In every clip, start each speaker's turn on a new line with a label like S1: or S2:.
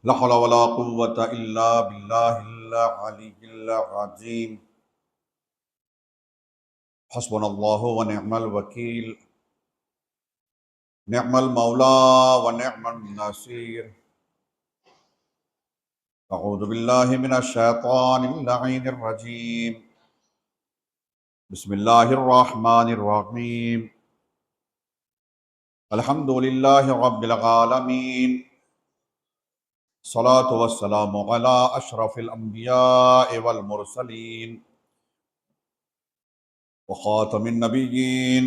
S1: لا حول ولا قوة إلا بالله العلي العظيم حسبنا الله ونعم الوكيل نعم المولى ونعم النصير أعوذ بالله من الشيطان اللعين الرجيم بسم الله الرحمن الرحيم الحمد لله رب العالمين الصلاة والسلام على أشرف الأنبياء والمرسلين وخاتم النبيين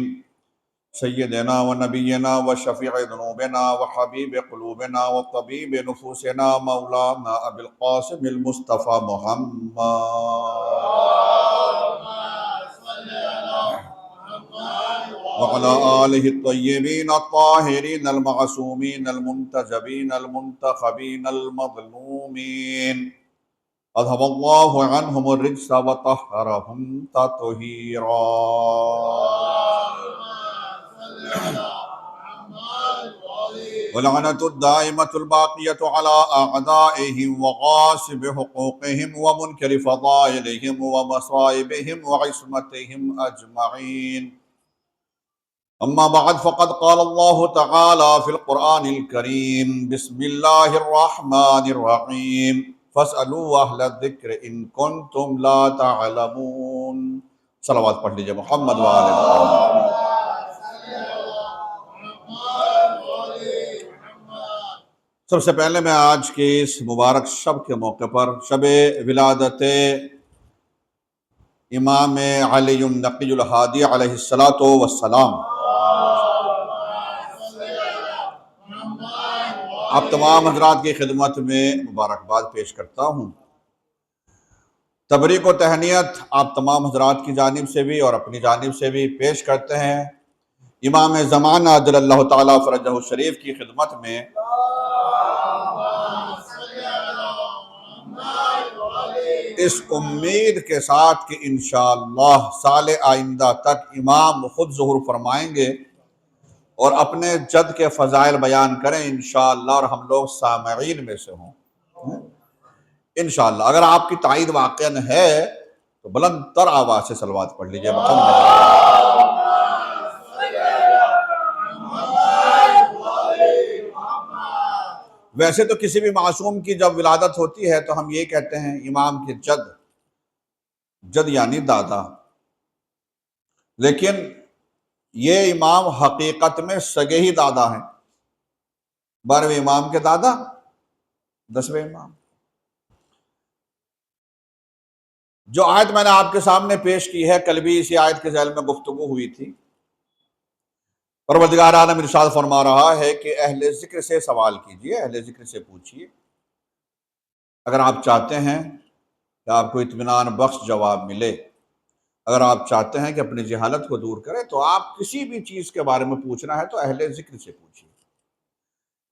S1: سيدنا ونبينا وشفيع ذنوبنا وحبيب قلوبنا وطبيب نفوسنا مولانا أبي القاسم المصطفى محمد وعلى آله الطيبين الطاهرين المعصومين المنتجبين المنتخبين المظلومين أذهب الله عنهم الرجس وطهرهم تطهيرا ولعنة الدائمة الباقية على أعدائهم وغاصب حقوقهم ومنكر فضائلهم ومصائبهم وعصمتهم أجمعين أما بعد فقد قال الله تعالى في القرآن الكريم بسم الله الرحمن الرحيم فاسألوا أهل الذكر إن كنتم لا تعلمون صلوات پڑھ لیجئے محمد وآل محمد۔ سب سے پہلے میں آج کے اس مبارک شب کے موقع پر شب ولادت امام علی النقی الہادی علیہ السلام آپ تمام حضرات کی خدمت میں مبارکباد پیش کرتا ہوں۔ تبریک و تہنیت آپ تمام حضرات کی جانب سے بھی اور اپنی جانب سے بھی پیش کرتے ہیں امام زمانہ عجل اللہ تعالیٰ فرجہ الشریف کی خدمت میں، اس امید کے ساتھ کہ انشاءاللہ سال آئندہ تک امام خود ظہور فرمائیں گے اور اپنے جد کے فضائل بیان کریں انشاءاللہ، اور ہم لوگ سامعین میں سے ہوں انشاءاللہ۔ اگر آپ کی تائید واقعاً ہے تو بلند تر آواز سے صلوات پڑھ لیجئے محمد۔ ویسے تو کسی بھی معصوم کی جب ولادت ہوتی ہے تو ہم یہ کہتے ہیں امام کے جد یعنی دادا، لیکن یہ امام حقیقت میں سگے ہی دادا ہیں۔ 12ویں امام کے دادا 10ویں امام۔ جو آیت میں نے آپ کے سامنے پیش کی ہے، کل بھی اسی آیت کے ذیل میں گفتگو ہوئی تھی۔ پروردگار عالم ارشاد فرما رہا ہے کہ اہل ذکر سے سوال کیجئے، اہل ذکر سے پوچھئے اگر آپ چاہتے ہیں کہ آپ کو اطمینان بخش جواب ملے، اگر آپ چاہتے ہیں کہ اپنی جہالت کو دور کریں تو آپ کسی بھی چیز کے بارے میں پوچھنا ہے تو اہل ذکر سے پوچھئے۔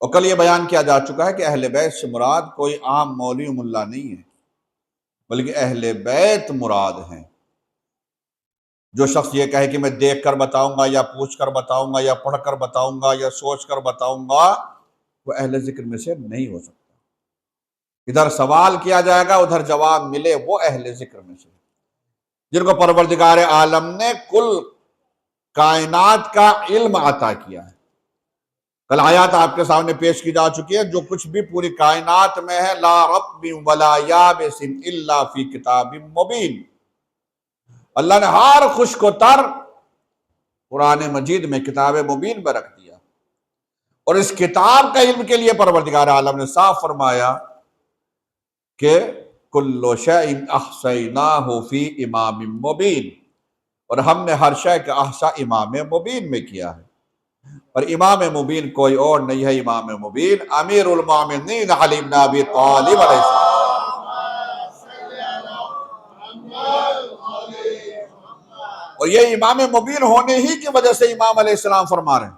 S1: اور کل یہ بیان کیا جا چکا ہے کہ اہل بیت سے مراد کوئی عام مولوی ملا نہیں ہے، بلکہ اہل بیت مراد ہیں۔ جو شخص یہ کہے کہ میں دیکھ کر بتاؤں گا یا پوچھ کر بتاؤں گا یا پڑھ کر بتاؤں گا یا سوچ کر بتاؤں گا، وہ اہل ذکر میں سے نہیں ہو سکتا۔ ادھر سوال کیا جائے گا ادھر جواب ملے، وہ اہل ذکر میں سے جن کو پروردگار عالم نے کل کائنات کا علم عطا کیا ہے۔ کل آیات آپ کے سامنے پیش کی جا چکی ہے، جو کچھ بھی پوری کائنات میں ہے لا رطب ولا یابس الا فی کتاب مبین، اللہ نے ہر خشک و تر قرآن مجید میں کتاب مبین میں رکھ دیا، اور اس کتاب کا علم کے لیے پروردگار عالم نے صاف فرمایا کہ کل شیء احصیناہ فی امام مبین، اور ہم نے ہر شے کا احصا امام مبین میں کیا ہے۔ اور امام مبین کوئی اور نہیں ہے، امام مبین امیر المومنین علی بن ابی طالب علیہ السلام۔ اور یہ امام مبین ہونے ہی کی وجہ سے امام علیہ السلام فرما رہے ہیں۔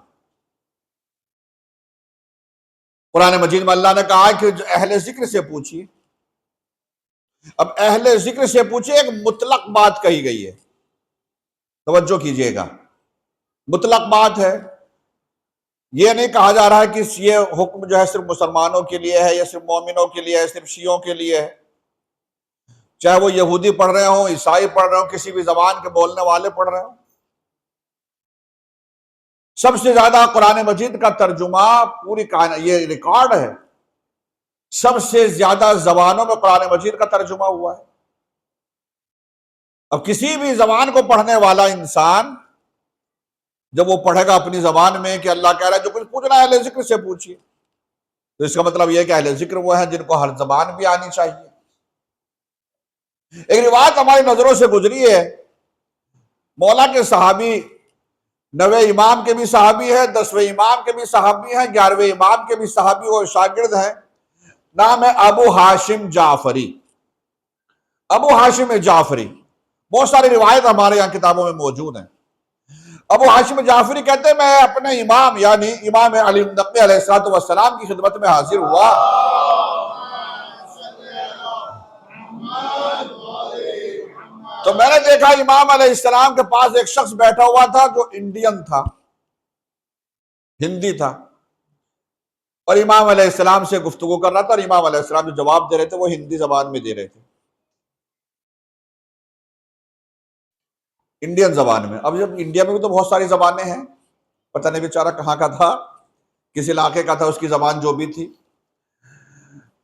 S1: قرآن مجید میں اللہ نے کہا کہ اہل ذکر سے پوچھیے۔ اب اہل ذکر سے پوچھیے، ایک مطلق بات کہی گئی ہے، توجہ کیجئے گا، مطلق بات ہے۔ یہ نہیں کہا جا رہا کہ یہ حکم جو ہے صرف مسلمانوں کے لیے ہے یا صرف مومنوں کے لیے ہے، صرف شیعوں کے لیے ہے، چاہے وہ یہودی پڑھ رہے ہوں، عیسائی پڑھ رہے ہوں، کسی بھی زبان کے بولنے والے پڑھ رہے ہوں۔ سب سے زیادہ قرآن مجید کا ترجمہ پوری کائنات، یہ ریکارڈ ہے، سب سے زیادہ زبانوں میں قرآن مجید کا ترجمہ ہوا ہے۔ اب کسی بھی زبان کو پڑھنے والا انسان جب وہ پڑھے گا اپنی زبان میں کہ اللہ کہہ رہا ہے جو کچھ پوچھنا ہے اہل ذکر سے پوچھیے، تو اس کا مطلب یہ ہے کہ اہل ذکر وہ ہیں جن کو ہر زبان بھی آنی چاہیے۔ ایک روایت ہماری نظروں سے گزری ہے، مولا کے صحابی 9ویں امام کے بھی صحابی ہے، 10ویں امام کے بھی صحابی ہیں، 11ویں امام کے بھی صحابی اور شاگرد ہیں، نام ہے ابو ہاشم جعفری۔ ابو ہاشم جعفری، بہت ساری روایت ہمارے یہاں کتابوں میں موجود ہیں۔ ابو ہاشم جعفری کہتے ہیں میں اپنے امام یعنی امام علی نقوی علیہ السلام کی خدمت میں حاضر ہوا، تو میں نے دیکھا امام علیہ السلام کے پاس ایک شخص بیٹھا ہوا تھا جو انڈین تھا، ہندی تھا، اور امام علیہ السلام سے گفتگو کر رہا تھا، اور امام علیہ السلام جو جواب دے رہے تھے وہ ہندی زبان میں دے رہے تھے، انڈین زبان میں۔ اب جب انڈیا میں بھی تو بہت ساری زبانیں ہیں، پتہ نہیں بیچارہ کہاں کا تھا، کس علاقے کا تھا، اس کی زبان جو بھی تھی،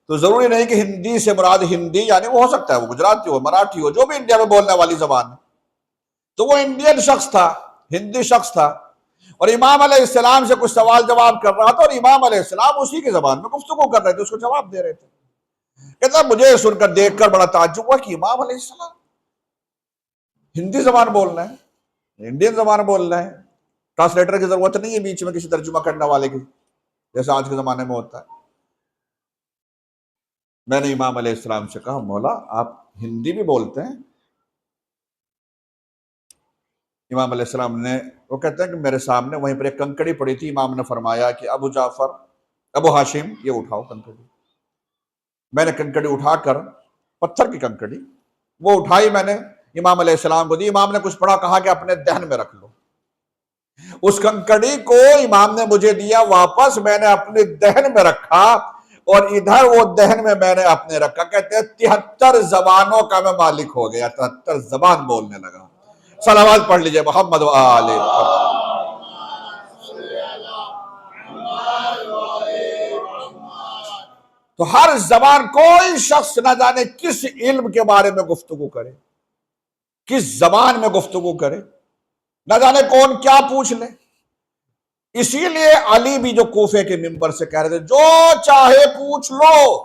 S1: تو ضروری نہیں کہ ہندی سے مراد ہندی، یعنی وہ ہو سکتا ہے وہ گجراتی ہو، مراٹھی ہو، جو بھی انڈیا میں بولنے والی زبان ہے۔ تو وہ انڈین شخص تھا، ہندی شخص تھا، اور امام علیہ السلام سے کچھ سوال جواب کر رہا تھا، اور امام علیہ السلام اسی کی زبان میں گفتگو کر رہے تھے، اس کو جواب دے رہے تھے۔ کہتا مجھے سن کر دیکھ کر بڑا تعجب ہوا کہ امام علیہ السلام ہندی زبان بول رہے ہیں، انڈین زبان بول رہے ہیں، ٹرانسلیٹر کی ضرورت نہیں ہے بیچ میں کسی ترجمہ کرنے والے کی، جیسا آج کے زمانے میں ہوتا ہے۔ میں نے امام علیہ السلام سے کہا مولا آپ ہندی بھی بولتے ہیں؟ امام علیہ السلام نے، وہ کہتے ہیں کہ میرے سامنے وہیں پر ایک کنکڑی پڑی تھی، امام نے فرمایا کہ ابو جعفر، ابو ہاشم یہ اٹھاؤ کنکڑی۔ میں نے کنکڑی اٹھا کر، پتھر کی کنکڑی وہ اٹھائی، میں نے امام علیہ السلام کو دی، امام نے کچھ پڑھا، کہا کہ اپنے دہن میں رکھ لو۔ اس کنکڑی کو امام نے مجھے دیا واپس، میں نے اپنے دہن میں رکھا، اور ادھر وہ دہن میں نے اپنے رکھا۔ کہتے ہیں 73 زبانوں کا میں مالک ہو گیا، 73 زبان بولنے لگا۔ صلوات پڑھ لیجئے محمد و آل محمد۔ تو ہر زبان، کوئی شخص نہ جانے کس علم کے بارے میں گفتگو کرے، کس زبان میں گفتگو کرے، نہ جانے کون کیا پوچھ لے۔ اسی لیے علی بھی جو کوفے کے منبر سے کہہ رہے تھے جو چاہے پوچھ لو،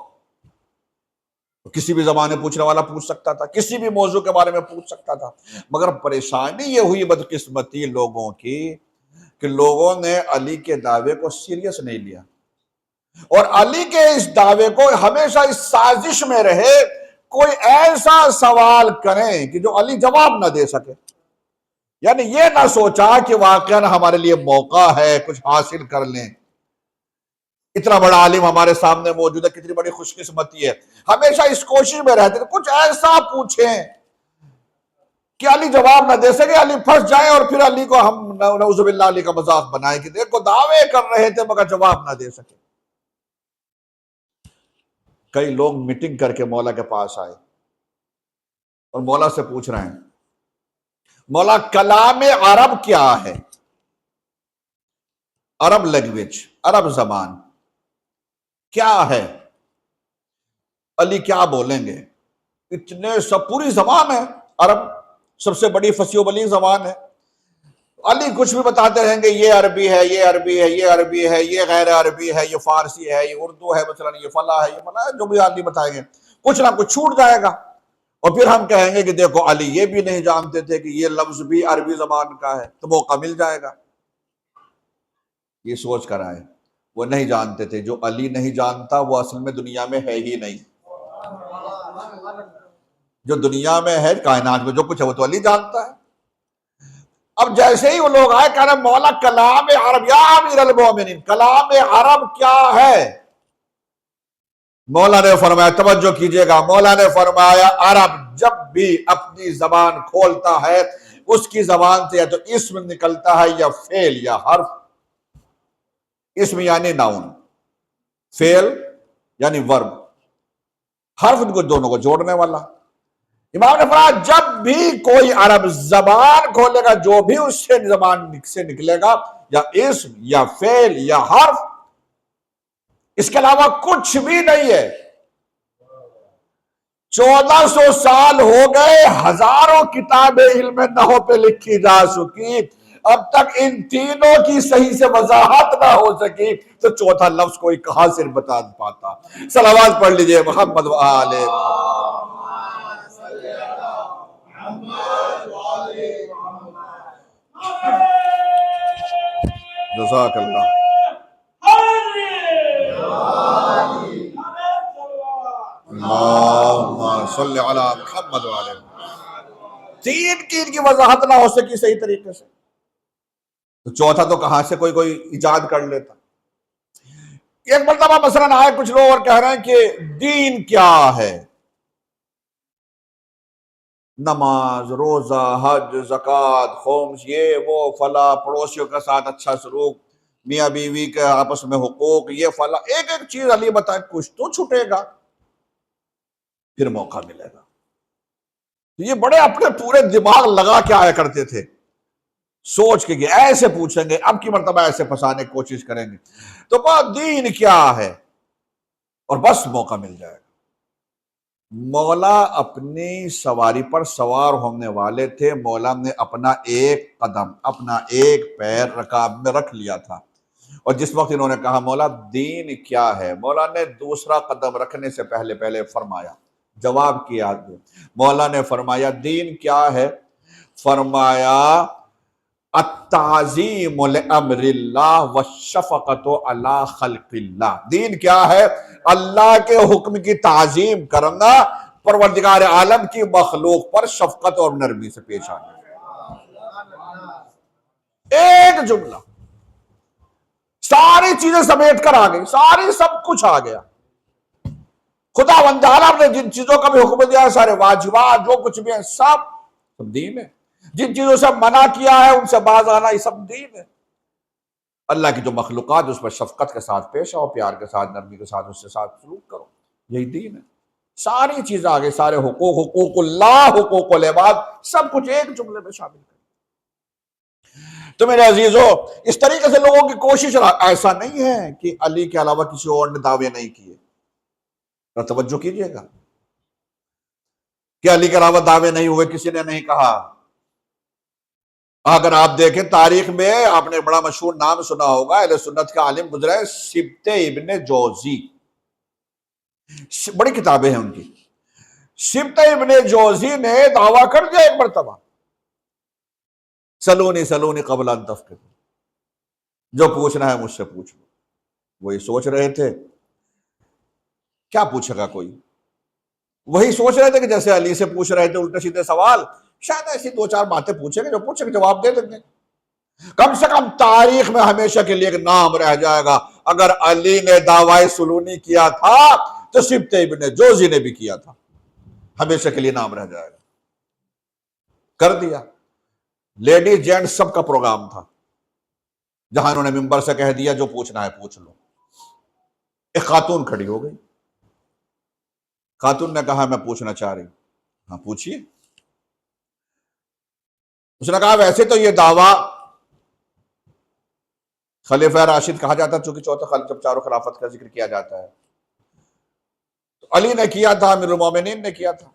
S1: کسی بھی زبان میں پوچھنے والا پوچھ سکتا تھا، کسی بھی موضوع کے بارے میں پوچھ سکتا تھا، مگر پریشانی یہ ہوئی بدقسمتی لوگوں کی کہ لوگوں نے علی کے دعوے کو سیریس نہیں لیا، اور علی کے اس دعوے کو ہمیشہ اس سازش میں رہے کوئی ایسا سوال کریں کہ جو علی جواب نہ دے سکے، یعنی یہ نہ سوچا کہ واقعا ہمارے لیے موقع ہے کچھ حاصل کر لیں، اتنا بڑا عالم ہمارے سامنے موجود ہے، کتنی بڑی خوش قسمتی ہے۔ ہمیشہ اس کوشش میں رہتے تھے کچھ ایسا پوچھیں کہ علی جواب نہ دے سکے، علی پھنس جائیں، اور پھر علی کو ہم نعوذ باللہ علی کا مذاق بنائیں کہ دیکھو دعوے کر رہے تھے مگر جواب نہ دے سکے۔ کئی لوگ میٹنگ کر کے مولا کے پاس آئے اور مولا سے پوچھ رہے ہیں مولا کلام عرب کیا ہے، عرب لینگویج، عرب زبان کیا ہے، علی کیا بولیں گے؟ اتنے سب پوری زبان ہے عرب، سب سے بڑی فصیح و بلیغ زبان ہے، علی کچھ بھی بتاتے رہیں گے، یہ عربی ہے، یہ عربی ہے، یہ عربی ہے، یہ غیر عربی ہے، یہ فارسی ہے، یہ اردو ہے، مثلا یہ فلاں ہے، یہ فلاں ہے، جو بھی علی بتائیں گے کچھ نہ کچھ چھوٹ جائے گا، اور پھر ہم کہیں گے کہ دیکھو علی یہ بھی نہیں جانتے تھے کہ یہ لفظ بھی عربی زبان کا ہے، تو موقع مل جائے گا۔ یہ سوچ کر آئے، وہ نہیں جانتے تھے، جو علی نہیں جانتا وہ اصل میں دنیا میں ہے ہی نہیں، جو دنیا میں ہے کائنات میں جو کچھ ہے وہ تو علی جانتا ہے۔ اب جیسے ہی وہ لوگ آئے کہہ رہے مولا کلام عرب، یا امیر المومنین کلام عرب کیا ہے؟ مولا نے فرمایا، توجہ کیجئے گا، مولا نے فرمایا عرب جب بھی اپنی زبان کھولتا ہے اس کی زبان سے یا تو اسم نکلتا ہے یا فعل یا حرف، اسم یعنی ناؤن، فعل یعنی ورب، حرف ان کو دونوں کو جوڑنے والا۔ امام نے فرمایا جب بھی کوئی عرب زبان کھولے گا، جو بھی اس سے زبان سے نکلے گا، یا اسم یا فعل یا حرف، اس کے علاوہ کچھ بھی نہیں ہے۔ 1400 سال ہو گئے، ہزاروں کتابیں علم نحو پہ لکھی جا چکی، اب تک ان تینوں کی صحیح سے وضاحت نہ ہو سکی، تو چوتھا لفظ کوئی کہاں سے بتا پاتا؟ صلوات پڑھ لیجئے محمد و آل جزاک اللہ۔ اللہم صلی علی محمد و آل محمد۔ تین کی ان کی وضاحت نہ ہو سکی صحیح طریقے سے، تو چوتھا تو کہاں سے کوئی ایجاد کر لیتا۔ ایک مرتبہ مثلاً آئے کچھ لوگ اور کہہ رہے ہیں کہ دین کیا ہے؟ نماز، روزہ، حج، زکوٰۃ، خمس، یہ وہ فلاں، پڑوسیوں کے ساتھ اچھا سلوک، میاں بیوی کے آپس میں حقوق، یہ فلاں، ایک ایک چیز علی بتائیں، کچھ تو چھٹے گا، پھر موقع ملے گا۔ یہ بڑے اپنے پورے دماغ لگا کے آیا کرتے تھے، سوچ کے کہ ایسے پوچھیں گے، اب کی مرتبہ ایسے پھنسانے کی کوشش کریں گے، تو بات دین کیا ہے، اور بس موقع مل جائے گا۔ مولا اپنی سواری پر سوار ہونے والے تھے، مولا نے اپنا ایک قدم، اپنا ایک پیر رکاب میں رکھ لیا تھا، اور جس وقت انہوں نے کہا مولا دین کیا ہے، مولا نے دوسرا قدم رکھنے سے پہلے فرمایا، جواب کیا، مولا نے فرمایا دین کیا ہے؟ فرمایا التعظیم لامر اللہ والشفقۃ علی خلق اللہ۔ دین کیا ہے؟ اللہ کے حکم کی تعظیم کرنا، پروردگار عالم کی مخلوق پر شفقت اور نرمی سے پیش آنا۔ ایک جملہ ساری چیزیں سمیٹ کر آ گئی، ساری سب کچھ آ گیا۔ خدا تعالیٰ نے جن چیزوں کا بھی حکم دیا ہے، سارے واجبات جو کچھ بھی ہیں، سب دین ہے۔ جن چیزوں سے منع کیا ہے ان سے باز آنا، یہ سب دین ہے۔ اللہ کی جو مخلوقات اس پر شفقت کے ساتھ پیش آؤ، پیار کے ساتھ، نرمی کے ساتھ اس سے ساتھ سلوک کرو، یہی دین ہے۔ ساری چیزیں آگے، سارے حقوق، حقوق اللہ، حقوق العباد، سب کچھ ایک جملے میں شامل کر۔ تو میرے عزیزو، اس طریقے سے لوگوں کی کوشش، ایسا نہیں ہے کہ علی کے علاوہ کسی اور نے دعوے نہیں کیے، توجہ کیجئے گا کہ علی کے علاوہ دعوے نہیں ہوئے، کسی نے نہیں کہا۔ اگر آپ دیکھیں تاریخ میں، آپ نے بڑا مشہور نام سنا ہوگا، اہل سنت کا عالم گزرا ہے سبط ابن جوزی، بڑی کتابیں ہیں ان کی۔ سبط ابن جوزی نے دعویٰ کر دیا ایک مرتبہ، سلونی سلونی قبل ان تفقدوا، جو پوچھنا ہے مجھ سے پوچھ لو۔ وہی سوچ رہے تھے کیا پوچھے گا کوئی، وہی سوچ رہے تھے کہ جیسے علی سے پوچھ رہے تھے الٹے سیدھے سوال، شاید ایسی دو چار باتیں پوچھیں گے، جو پوچھیں گے جواب دے دیں گے۔ کم سے کم تاریخ میں ہمیشہ کے لیے ایک نام رہ جائے گا، اگر علی نے دعوی سلونی کیا تھا تو سبط ابن جوزی نے بھی کیا تھا، ہمیشہ کے لیے نام رہ جائے گا۔ کر دیا، لیڈی جینٹ سب کا پروگرام تھا، جہاں انہوں نے ممبر سے کہہ دیا جو پوچھنا ہے پوچھ لو۔ ایک خاتون کھڑی ہو گئی، خاتون نے کہا میں پوچھنا چاہ رہی ہوں۔ ہاں پوچھیے۔ اس نے کہا ویسے تو یہ دعویٰ خلیفہ راشد کہا جاتا ہے، چونکہ چوتھا خلیفہ جب چاروں خلافت کا ذکر کیا جاتا ہے، تو علی نے کیا تھا، امیر المومنین نے کیا تھا،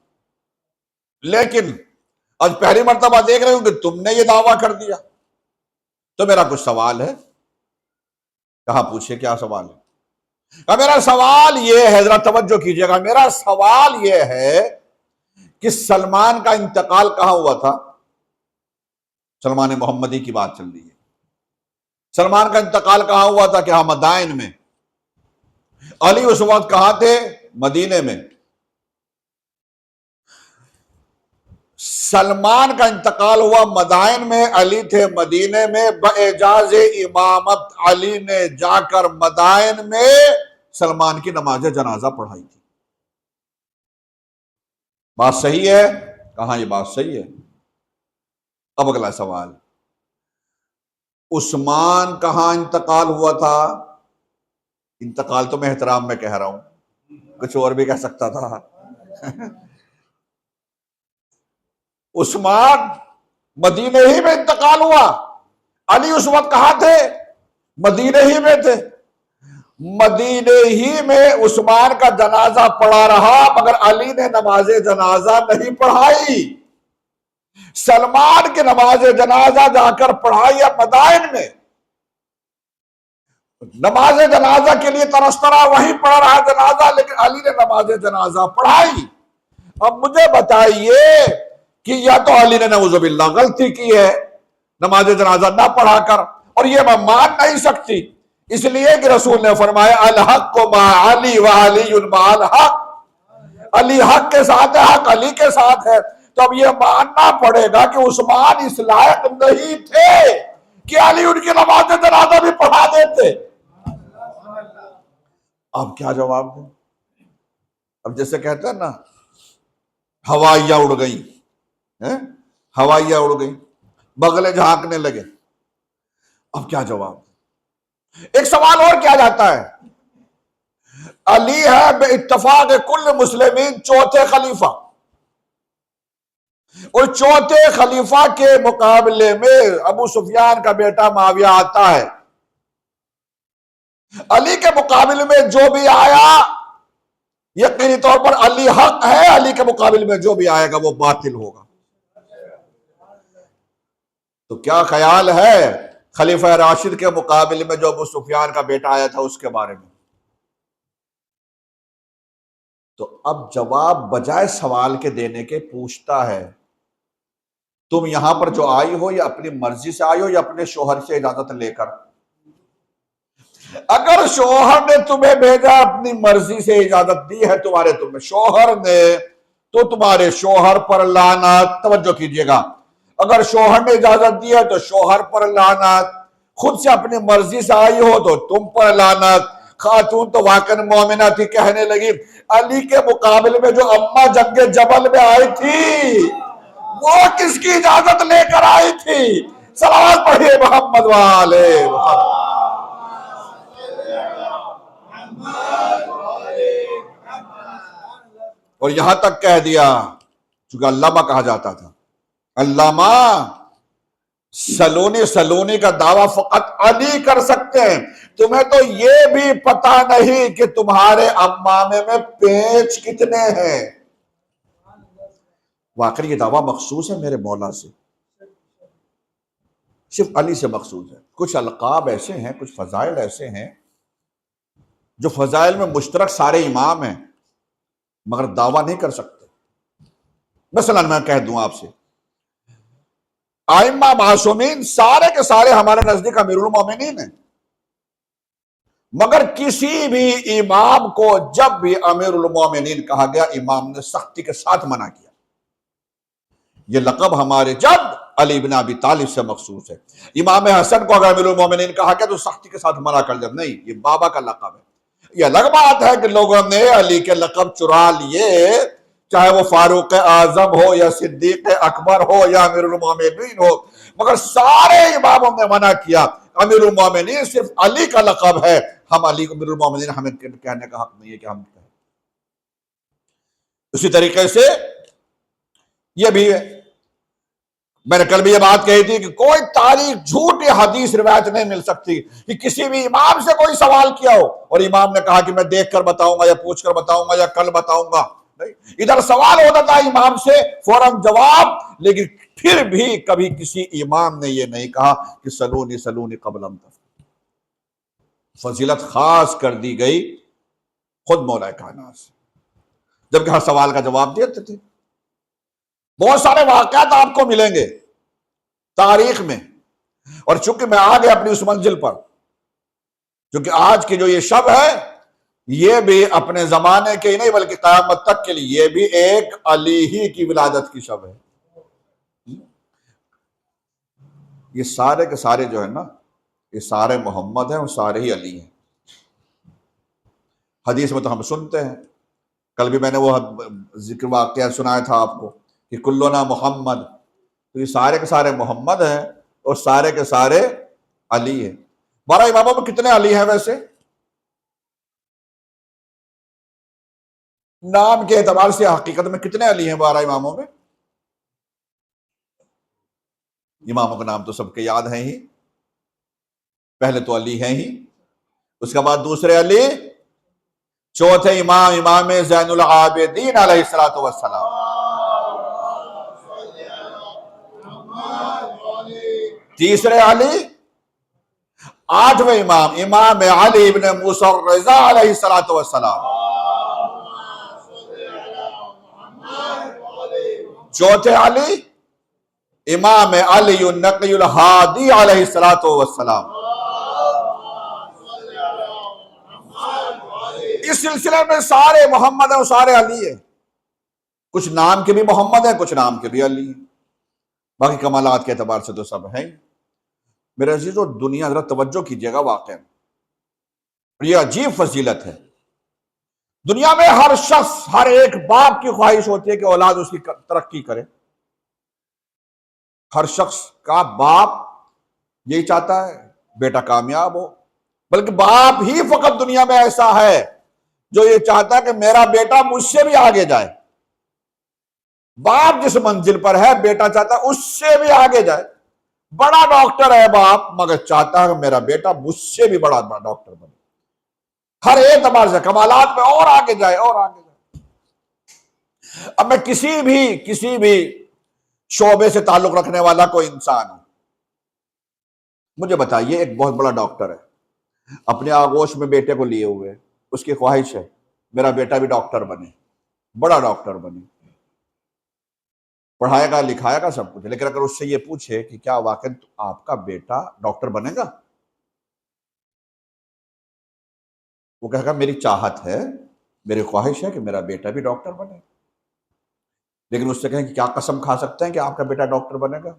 S1: لیکن آج پہلی مرتبہ دیکھ رہے ہوں کہ تم نے یہ دعویٰ کر دیا، تو میرا کچھ سوال ہے۔ کہا پوچھے کیا سوال ہے؟ کہا میرا سوال یہ ہے، ذرا توجہ کیجئے گا، میرا سوال یہ ہے کہ سلمان کا انتقال کہاں ہوا تھا؟ سلمان محمدی کی بات چل رہی ہے۔ سلمان کا انتقال کہاں ہوا تھا؟ کہ ہاں مدائن میں۔ علی اس وقت کہاں تھے؟ مدینے میں۔ سلمان کا انتقال ہوا مدائن میں، علی تھے مدینے میں، باعجاز امامت علی نے جا کر مدائن میں سلمان کی نماز جنازہ پڑھائی تھی۔ بات صحیح ہے؟ کہاں یہ بات صحیح ہے۔ اب اگلا سوال، عثمان کہاں انتقال ہوا تھا؟ انتقال تو میں احترام میں کہہ رہا ہوں، کچھ اور بھی کہہ سکتا تھا۔ عثمان مدینے ہی میں انتقال ہوا، علی اس وقت کہاں تھے؟ مدینے ہی میں تھے۔ مدینے ہی میں عثمان کا جنازہ پڑا رہا، مگر علی نے نماز جنازہ نہیں پڑھائی۔ سلمان کی نماز جنازہ جا کر پڑھائی مدائن میں، نماز جنازہ کے لیے ترستا رہا، وہیں پڑھ رہا جنازہ، لیکن علی نے نماز جنازہ پڑھائی۔ اب مجھے بتائیے کہ یا تو علی نے نعوذ باللہ غلطی کی ہے نماز جنازہ نہ پڑھا کر، اور یہ میں مان نہیں سکتی، اس لیے کہ رسول نے فرمایا الحق مع علی وعلی مع الحق، علی حق کے ساتھ ہے، حق علی کے ساتھ ہے۔ تو اب یہ ماننا پڑے گا کہ عثمان اس لائق نہیں تھے کہ علی ان کی نماز جنازہ بھی پڑھا دیتے۔ اب کیا جواب دیں؟ اب جیسے کہتے ہیں نا ہوائیاں اڑ گئی، ہوائیاں اڑ گئی، بغلے جھانکنے لگے، اب کیا جواب دیں؟ ایک سوال اور کیا جاتا ہے، علی ہے بے اتفاق کل مسلمین چوتھے خلیفہ، اور چوتھے خلیفہ کے مقابلے میں ابو سفیان کا بیٹا معاویہ آتا ہے، علی کے مقابلے میں جو بھی آیا یقینی طور پر علی حق ہے، علی کے مقابلے میں جو بھی آئے گا وہ باطل ہوگا۔ تو کیا خیال ہے خلیفہ راشد کے مقابلے میں جو ابو سفیان کا بیٹا آیا تھا اس کے بارے میں؟ تو اب جواب بجائے سوال کے دینے کے پوچھتا ہے تم یہاں پر جو آئی ہو یا اپنی مرضی سے آئی ہو یا اپنے شوہر سے اجازت لے کر؟ اگر شوہر نے تمہیں بھیجا اپنی مرضی سے اجازت دی ہے تمہارے شوہر نے، تو تمہارے شوہر پر لعنت۔ توجہ کیجئے گا، اگر شوہر نے اجازت دی ہے تو شوہر پر لعنت، خود سے اپنی مرضی سے آئی ہو تو تم پر لعنت۔ خاتون تو واقعی مومنہ تھی، کہنے لگی علی کے مقابلے میں جو اماں جنگ جبل میں آئی تھی وہ کس کی اجازت لے کر آئی تھی؟ صلوات پڑھیے محمد والے محمد۔ اور یہاں تک کہہ دیا، چونکہ علامہ کہا جاتا تھا، علامہ سلونی کا دعویٰ فقط علی کر سکتے ہیں، تمہیں تو یہ بھی پتا نہیں کہ تمہارے امامے میں پیچ کتنے ہیں۔ واقعی یہ دعویٰ مخصوص ہے میرے مولا سے، صرف علی سے مخصوص ہے۔ کچھ القاب ایسے ہیں، کچھ فضائل ایسے ہیں جو فضائل میں مشترک سارے امام ہیں مگر دعویٰ نہیں کر سکتے۔ مثلا میں کہہ دوں آپ سے، ائمہ معصومین سارے کے سارے ہمارے نزدیک امیر المومنین ہیں، مگر کسی بھی امام کو جب بھی امیر المومنین کہا گیا امام نے سختی کے ساتھ منع کیا۔ یہ لقب ہمارے جد علی بن ابی طالب سے مخصوص ہے۔ امام حسن کو اگر امیر المومنین کہا گیا تو سختی کے ساتھ منع کر دیا، نہیں یہ بابا کا لقب ہے۔ یہ الگ بات ہے کہ لوگوں نے علی کے لقب چرا لیے، چاہے وہ فاروق اعظم ہو یا صدیق اکبر ہو یا امیر المومنین ہو، مگر سارے اماموں نے منع کیا۔ امیر المومنین صرف علی کا لقب ہے، ہم علی کو امیر المومنین ہمیں کہنے کا حق نہیں ہے کہ ہم کہیں۔ اسی طریقے سے یہ بھی ہے، میں نے کل بھی یہ بات کہی تھی کہ کوئی تاریخ جھوٹی حدیث روایت نہیں مل سکتی کہ کسی بھی امام سے کوئی سوال کیا ہو اور امام نے کہا کہ میں دیکھ کر بتاؤں گا یا پوچھ کر بتاؤں گا یا کل بتاؤں گا، نہیں، ادھر سوال ہوتا تھا امام سے فوراً جواب، لیکن پھر بھی کبھی کسی امام نے یہ نہیں کہا کہ سلونی قبل ان تفعلوا۔ فضیلت خاص کر دی گئی خود مولا کائنات سے، جبکہ ہر سوال کا جواب دیتے تھے۔ بہت سارے واقعات آپ کو ملیں گے تاریخ میں، اور چونکہ میں آ گیا اپنی اس منزل پر، چونکہ آج کی جو یہ شب ہے یہ بھی اپنے زمانے کے ہی نہیں بلکہ قیامت تک کے لیے یہ بھی ایک علی ہی کی ولادت کی شب ہے۔ یہ سارے کے سارے جو ہے نا، یہ سارے محمد ہیں اور سارے ہی علی ہیں۔ حدیث میں تو ہم سنتے ہیں، کل بھی میں نے وہ ذکر واقعہ سنایا تھا آپ کو کہ کلنا محمد، تو یہ سارے کے سارے محمد ہیں اور سارے کے سارے علی ہیں۔ 12 اماموں میں کتنے علی ہیں ویسے؟ نام کے اعتبار سے حقیقت میں کتنے علی ہیں 12 اماموں میں؟ اماموں کا نام تو سب کے یاد ہیں ہی، پہلے تو علی ہیں ہی، اس کے بعد دوسرے علی، چوتھے امام امام زین العابدین علیہ الصلوۃ والسلام، تیسرے علی، آٹھویں امام امام علی ابن موسیٰ الرضا علیہ الصلوۃ والسلام، چوتھے علی امام علی النقی الہادی علیہ الصلوۃ والسلام۔ اس سلسلے میں سارے محمد ہیں، سارے علی ہیں، کچھ نام کے بھی محمد ہیں، کچھ نام کے بھی علی ہیں، باقی کمالات کے اعتبار سے تو سب ہیں۔ میرے عزیزو، دنیا ذرا توجہ کیجیے گا، واقعا یہ عجیب فضیلت ہے۔ دنیا میں ہر شخص، ہر ایک باپ کی خواہش ہوتی ہے کہ اولاد اس کی ترقی کرے، ہر شخص کا باپ یہی چاہتا ہے بیٹا کامیاب ہو، بلکہ باپ ہی فقط دنیا میں ایسا ہے جو یہ چاہتا ہے کہ میرا بیٹا مجھ سے بھی آگے جائے۔ باپ جس منزل پر ہے، بیٹا چاہتا ہے اس سے بھی آگے جائے۔ بڑا ڈاکٹر ہے باپ، مگر چاہتا ہے کہ میرا بیٹا مجھ سے بھی بڑا ڈاکٹر بنے، ہر اعتبار سے کمالات میں اور آگے جائے اور آگے جائے۔ اب میں کسی بھی شعبے سے تعلق رکھنے والا کوئی انسان ہوں، مجھے بتائیے، ایک بہت بڑا ڈاکٹر ہے، اپنے آغوش میں بیٹے کو لیے ہوئے، اس کی خواہش ہے میرا بیٹا بھی ڈاکٹر بنے، بڑا ڈاکٹر بنے، پڑھائے گا لکھائے گا سب کچھ، لیکن اگر اس سے یہ پوچھے کہ کیا واقعی آپ کا بیٹا ڈاکٹر بنے گا، وہ کہے گا میری چاہت ہے، میری خواہش ہے کہ میرا بیٹا بھی ڈاکٹر بنے، لیکن اس سے کہیں کہ کیا قسم کھا سکتے ہیں کہ آپ کا بیٹا ڈاکٹر بنے گا؟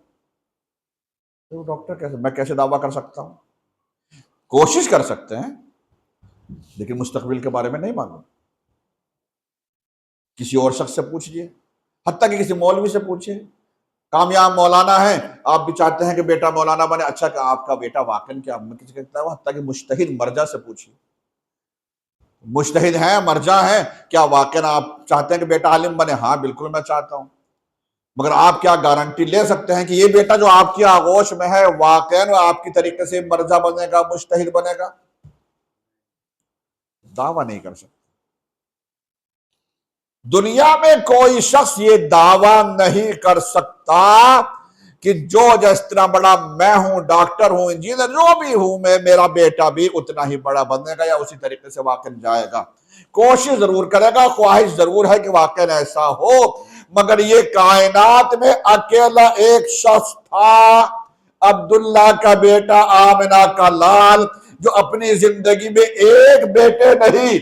S1: تو ڈاکٹر کیسے، میں کیسے دعویٰ کر سکتا ہوں؟ کوشش کر سکتے ہیں لیکن مستقبل کے بارے میں نہیں معلوم۔ کسی اور شخص سے پوچھئے، حتیٰ کہ کسی مولوی سے پوچھئے، کامیاب مولانا ہیں، آپ بھی چاہتے ہیں کہ بیٹا مولانا بنے، اچھا کہ آپ کا بیٹا واقعی کیا، میں کسی کہتا ہوں، حتیٰ کہ مجتہد مرجع سے پوچھئے، مجتہد ہیں، مرجع ہیں، کیا واقعی آپ چاہتے ہیں کہ بیٹا عالم بنے؟ ہاں بالکل میں چاہتا ہوں، مگر آپ کیا گارنٹی لے سکتے ہیں کہ یہ بیٹا جو آپ کی آغوش میں ہے واقعی آپ کی طریقے سے مرجع بنے گا، مجتہد بنے گا؟ دعویٰ نہیں کر سکتے۔ دنیا میں کوئی شخص یہ دعویٰ نہیں کر سکتا کہ جو جس طرح بڑا میں ہوں، ڈاکٹر ہوں، انجینئر، جو بھی ہوں میں، میرا بیٹا بھی اتنا ہی بڑا بنے گا یا اسی طریقے سے واقعی جائے گا۔ کوشش ضرور کرے گا، خواہش ضرور ہے کہ واقعی ایسا ہو، مگر یہ کائنات میں اکیلا ایک شخص تھا، عبداللہ کا بیٹا، آمنہ کا لال، جو اپنی زندگی میں ایک بیٹے نہیں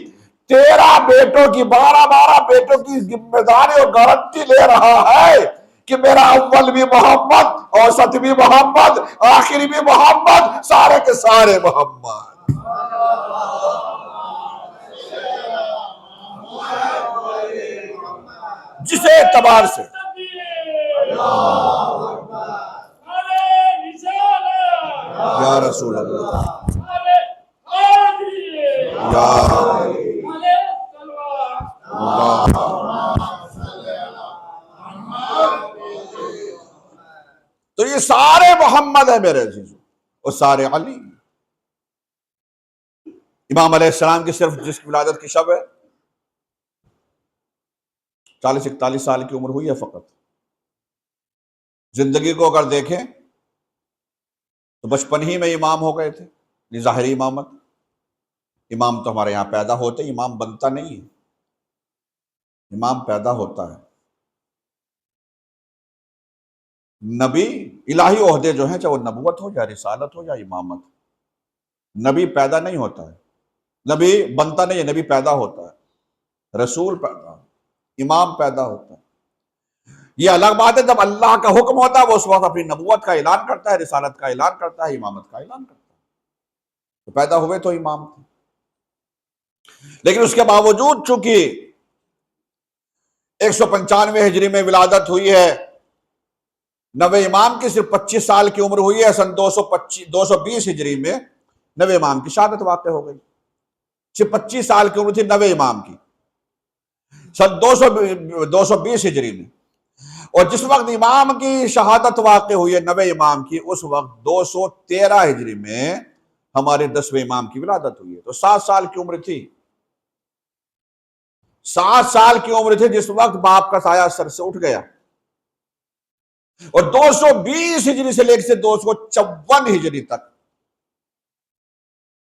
S1: 13 بیٹوں کی، 12 بیٹوں کی ذمہ داری اور گارنٹی لے رہا ہے کہ میرا اول بھی محمد، اوسط بھی محمد، آخری بھی محمد، سارے کے سارے محمد۔ جس اعتبار سے یا رسول اللہ، یا تو یہ سارے محمد ہیں میرے عزیزو، اور سارے علی۔ امام علیہ السلام کی صرف جس کی ولادت کی شب ہے 40-41 سال کی عمر ہوئی ہے فقط۔ زندگی کو اگر دیکھیں تو بچپن ہی میں امام ہو گئے تھے، ظاہری امامت۔ امام تو ہمارے یہاں پیدا ہوتے، امام بنتا نہیں ہے، امام پیدا ہوتا ہے۔ نبی، الہی عہدے جو ہیں، چاہے وہ نبوت ہو یا رسالت ہو یا امامت، نبی پیدا نہیں ہوتا ہے، نبی بنتا نہیں ہے، نبی پیدا ہوتا ہے، رسول پیدا، امام پیدا ہوتا ہے۔ یہ الگ بات ہے جب اللہ کا حکم ہوتا ہے، وہ اس وقت اپنی نبوت کا اعلان کرتا ہے، رسالت کا اعلان کرتا ہے، امامت کا اعلان کرتا ہے، تو پیدا ہوئے تو امام تھے۔ لیکن اس کے باوجود چونکہ 195 ہجری میں ولادت ہوئی ہے، نوے امام کی صرف 25 سال کی عمر ہوئی ہے، سن 220 ہجری میں نوے امام کی شہادت واقع ہو گئی۔ صرف 25 سال کی عمر تھی نوے امام کی، سن 220 ہجری میں، اور جس وقت امام کی شہادت واقع ہوئی ہے، 90 امام کی، اس وقت 213 ہجری میں ہمارے 10ویں امام کی ولادت ہوئی ہے۔ تو 7 سال کی عمر تھی، 7 سال کی عمر تھی جس وقت باپ کا سایہ سر سے اٹھ گیا، اور 220 ہجری سے لے کے 254 ہجری تک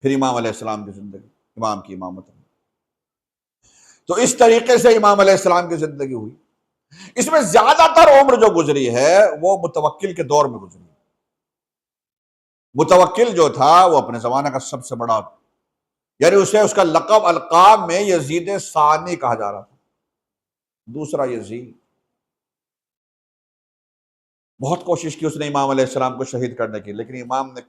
S1: پھر امام علیہ السلام کی زندگی، امام کی امامت ہوئی۔ تو اس طریقے سے امام علیہ السلام کی زندگی ہوئی۔ اس میں زیادہ تر عمر جو گزری ہے وہ متوکل کے دور میں گزری۔ متوکل جو تھا وہ اپنے زمانہ کا سب سے بڑا، یعنی اسے اس کا لقب القاب میں یزید ثانی کہا جا رہا تھا، دوسرا یزید۔ بہت کوشش کی اس نے امام علیہ السلام کو شہید کرنے کی، لیکن امام نے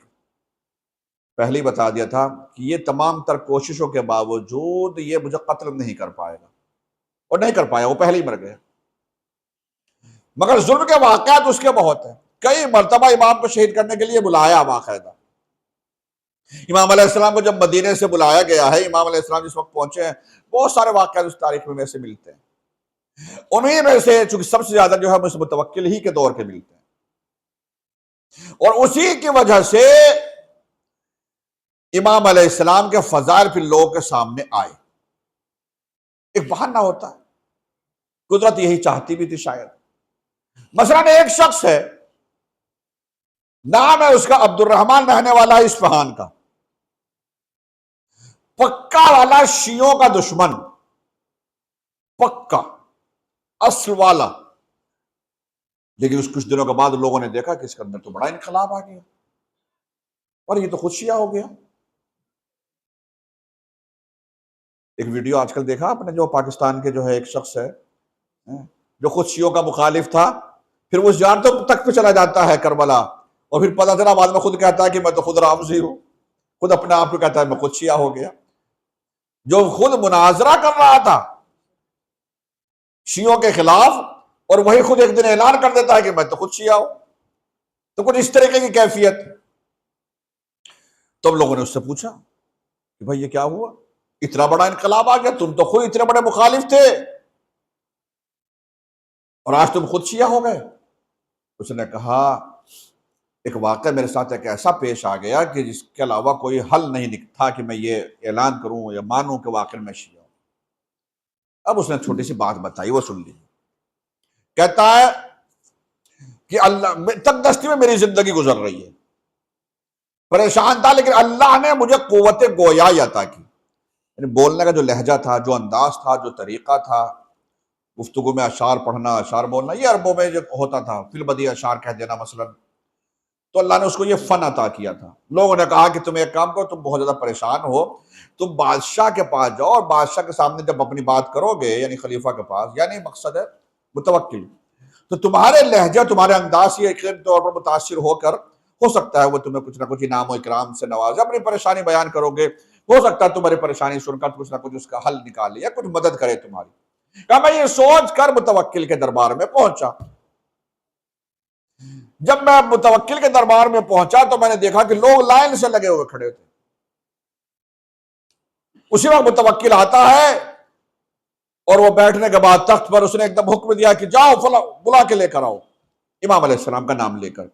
S1: پہلے ہی بتا دیا تھا کہ یہ تمام تر کوششوں کے باوجود یہ مجھے قتل نہیں کر پائے گا، اور نہیں کر پایا، وہ پہلے ہی مر گیا۔ مگر ظلم کے واقعات اس کے بہت ہیں، کئی مرتبہ امام کو شہید کرنے کے لیے بلایا باقاعدہ۔ امام علیہ السلام کو جب مدینے سے بلایا گیا ہے، امام علیہ السلام جس وقت پہنچے ہیں، بہت سارے واقعات اس تاریخ میں سے ملتے ہیں، انہی میں سے چونکہ سب سے زیادہ جو ہے اس متوکل ہی کے دور کے ملتے ہیں، اور اسی کی وجہ سے امام علیہ السلام کے فضائل پھر لوگوں کے سامنے آئے۔ ایک بہانہ ہوتا ہے، قدرت یہی چاہتی بھی تھی شاید۔ مثلا ایک شخص ہے، نام ہے اس کا عبد الرحمن، رہنے والا ہے اصفہان کا، پکا والا شیعوں کا دشمن، پکا اصل والا۔ لیکن اس کچھ دنوں کے بعد لوگوں نے دیکھا کہ اس کے اندر تو بڑا انقلاب آ گیا، اور یہ تو خود شیعہ ہو گیا۔ ایک ویڈیو آج کل دیکھا آپ نے، جو پاکستان کے جو ہے ایک شخص ہے جو خود شیعوں کا مخالف تھا، پھر وہ زیارتوں تک پہ چلا جاتا ہے کربلا، اور پھر پتہ چلا بعد میں خود کہتا ہے کہ میں تو خود رافضی ہوں، خود اپنے آپ کو کہتا ہے میں خود شیعہ ہو گیا۔ جو خود مناظرہ کر رہا تھا شیعوں کے خلاف، اور وہی خود ایک دن اعلان کر دیتا ہے کہ میں تو خود شیعہ ہوں۔ تو کچھ اس طریقے کی کیفیت۔ تو لوگوں نے اس سے پوچھا کہ بھائی یہ کیا ہوا، اتنا بڑا انقلاب آ گیا، تم تو خود اتنے بڑے مخالف تھے اور آج تم خود شیعہ ہو گئے۔ اس نے کہا ایک واقعہ میرے ساتھ ایک ایسا پیش آ گیا کہ جس کے علاوہ کوئی حل نہیں تھا کہ میں یہ اعلان کروں یا مانوں کہ واقعی میں شیعہ ہوں۔ اب اس نے چھوٹی سی بات بتائی، وہ سن لی۔ کہتا ہے کہ اللہ تک دستی میں میری زندگی گزر رہی ہے، پریشان تھا، لیکن اللہ نے مجھے قوت گویائی عطا کی، یعنی بولنے کا جو لہجہ تھا، جو انداز تھا، جو طریقہ تھا، گفتگو میں اشعار پڑھنا، اشعار بولنا، یہ عربوں میں جو ہوتا تھا، فی البدیہہ اشعار کہہ دینا مثلا، تو اللہ نے اس کو یہ فن عطا کیا تھا۔ لوگوں نے کہا کہ تم ایک کام کرو، تم بہت زیادہ پریشان ہو، تم بادشاہ کے پاس جاؤ، اور بادشاہ کے سامنے جب اپنی بات کرو گے، یعنی خلیفہ کے پاس، یعنی مقصد ہے متوکل، تو تمہارے لہجہ، تمہارے انداز سے یقینی طور پر متاثر ہو کر، ہو سکتا ہے وہ تمہیں کچھ نہ کچھ انعام و اکرام سے نوازے، اپنی پریشانی بیان کرو گے، ہو سکتا ہے تمہاری پریشانی سن کر کچھ نہ کچھ اس کا حل نکالے یا کچھ مدد کرے تمہاری۔ کہا میں یہ سوچ کر متوکل کے دربار میں پہنچا۔ جب میں متوکل کے دربار میں پہنچا تو میں نے دیکھا کہ لوگ لائن سے لگے ہوئے کھڑے تھے۔ اسی وقت متوکل آتا ہے، اور وہ بیٹھنے کے بعد تخت پر اس نے ایک دم حکم دیا کہ جاؤ فلاں بلا کے لے کر آؤ، امام علیہ السلام کا نام لے کر،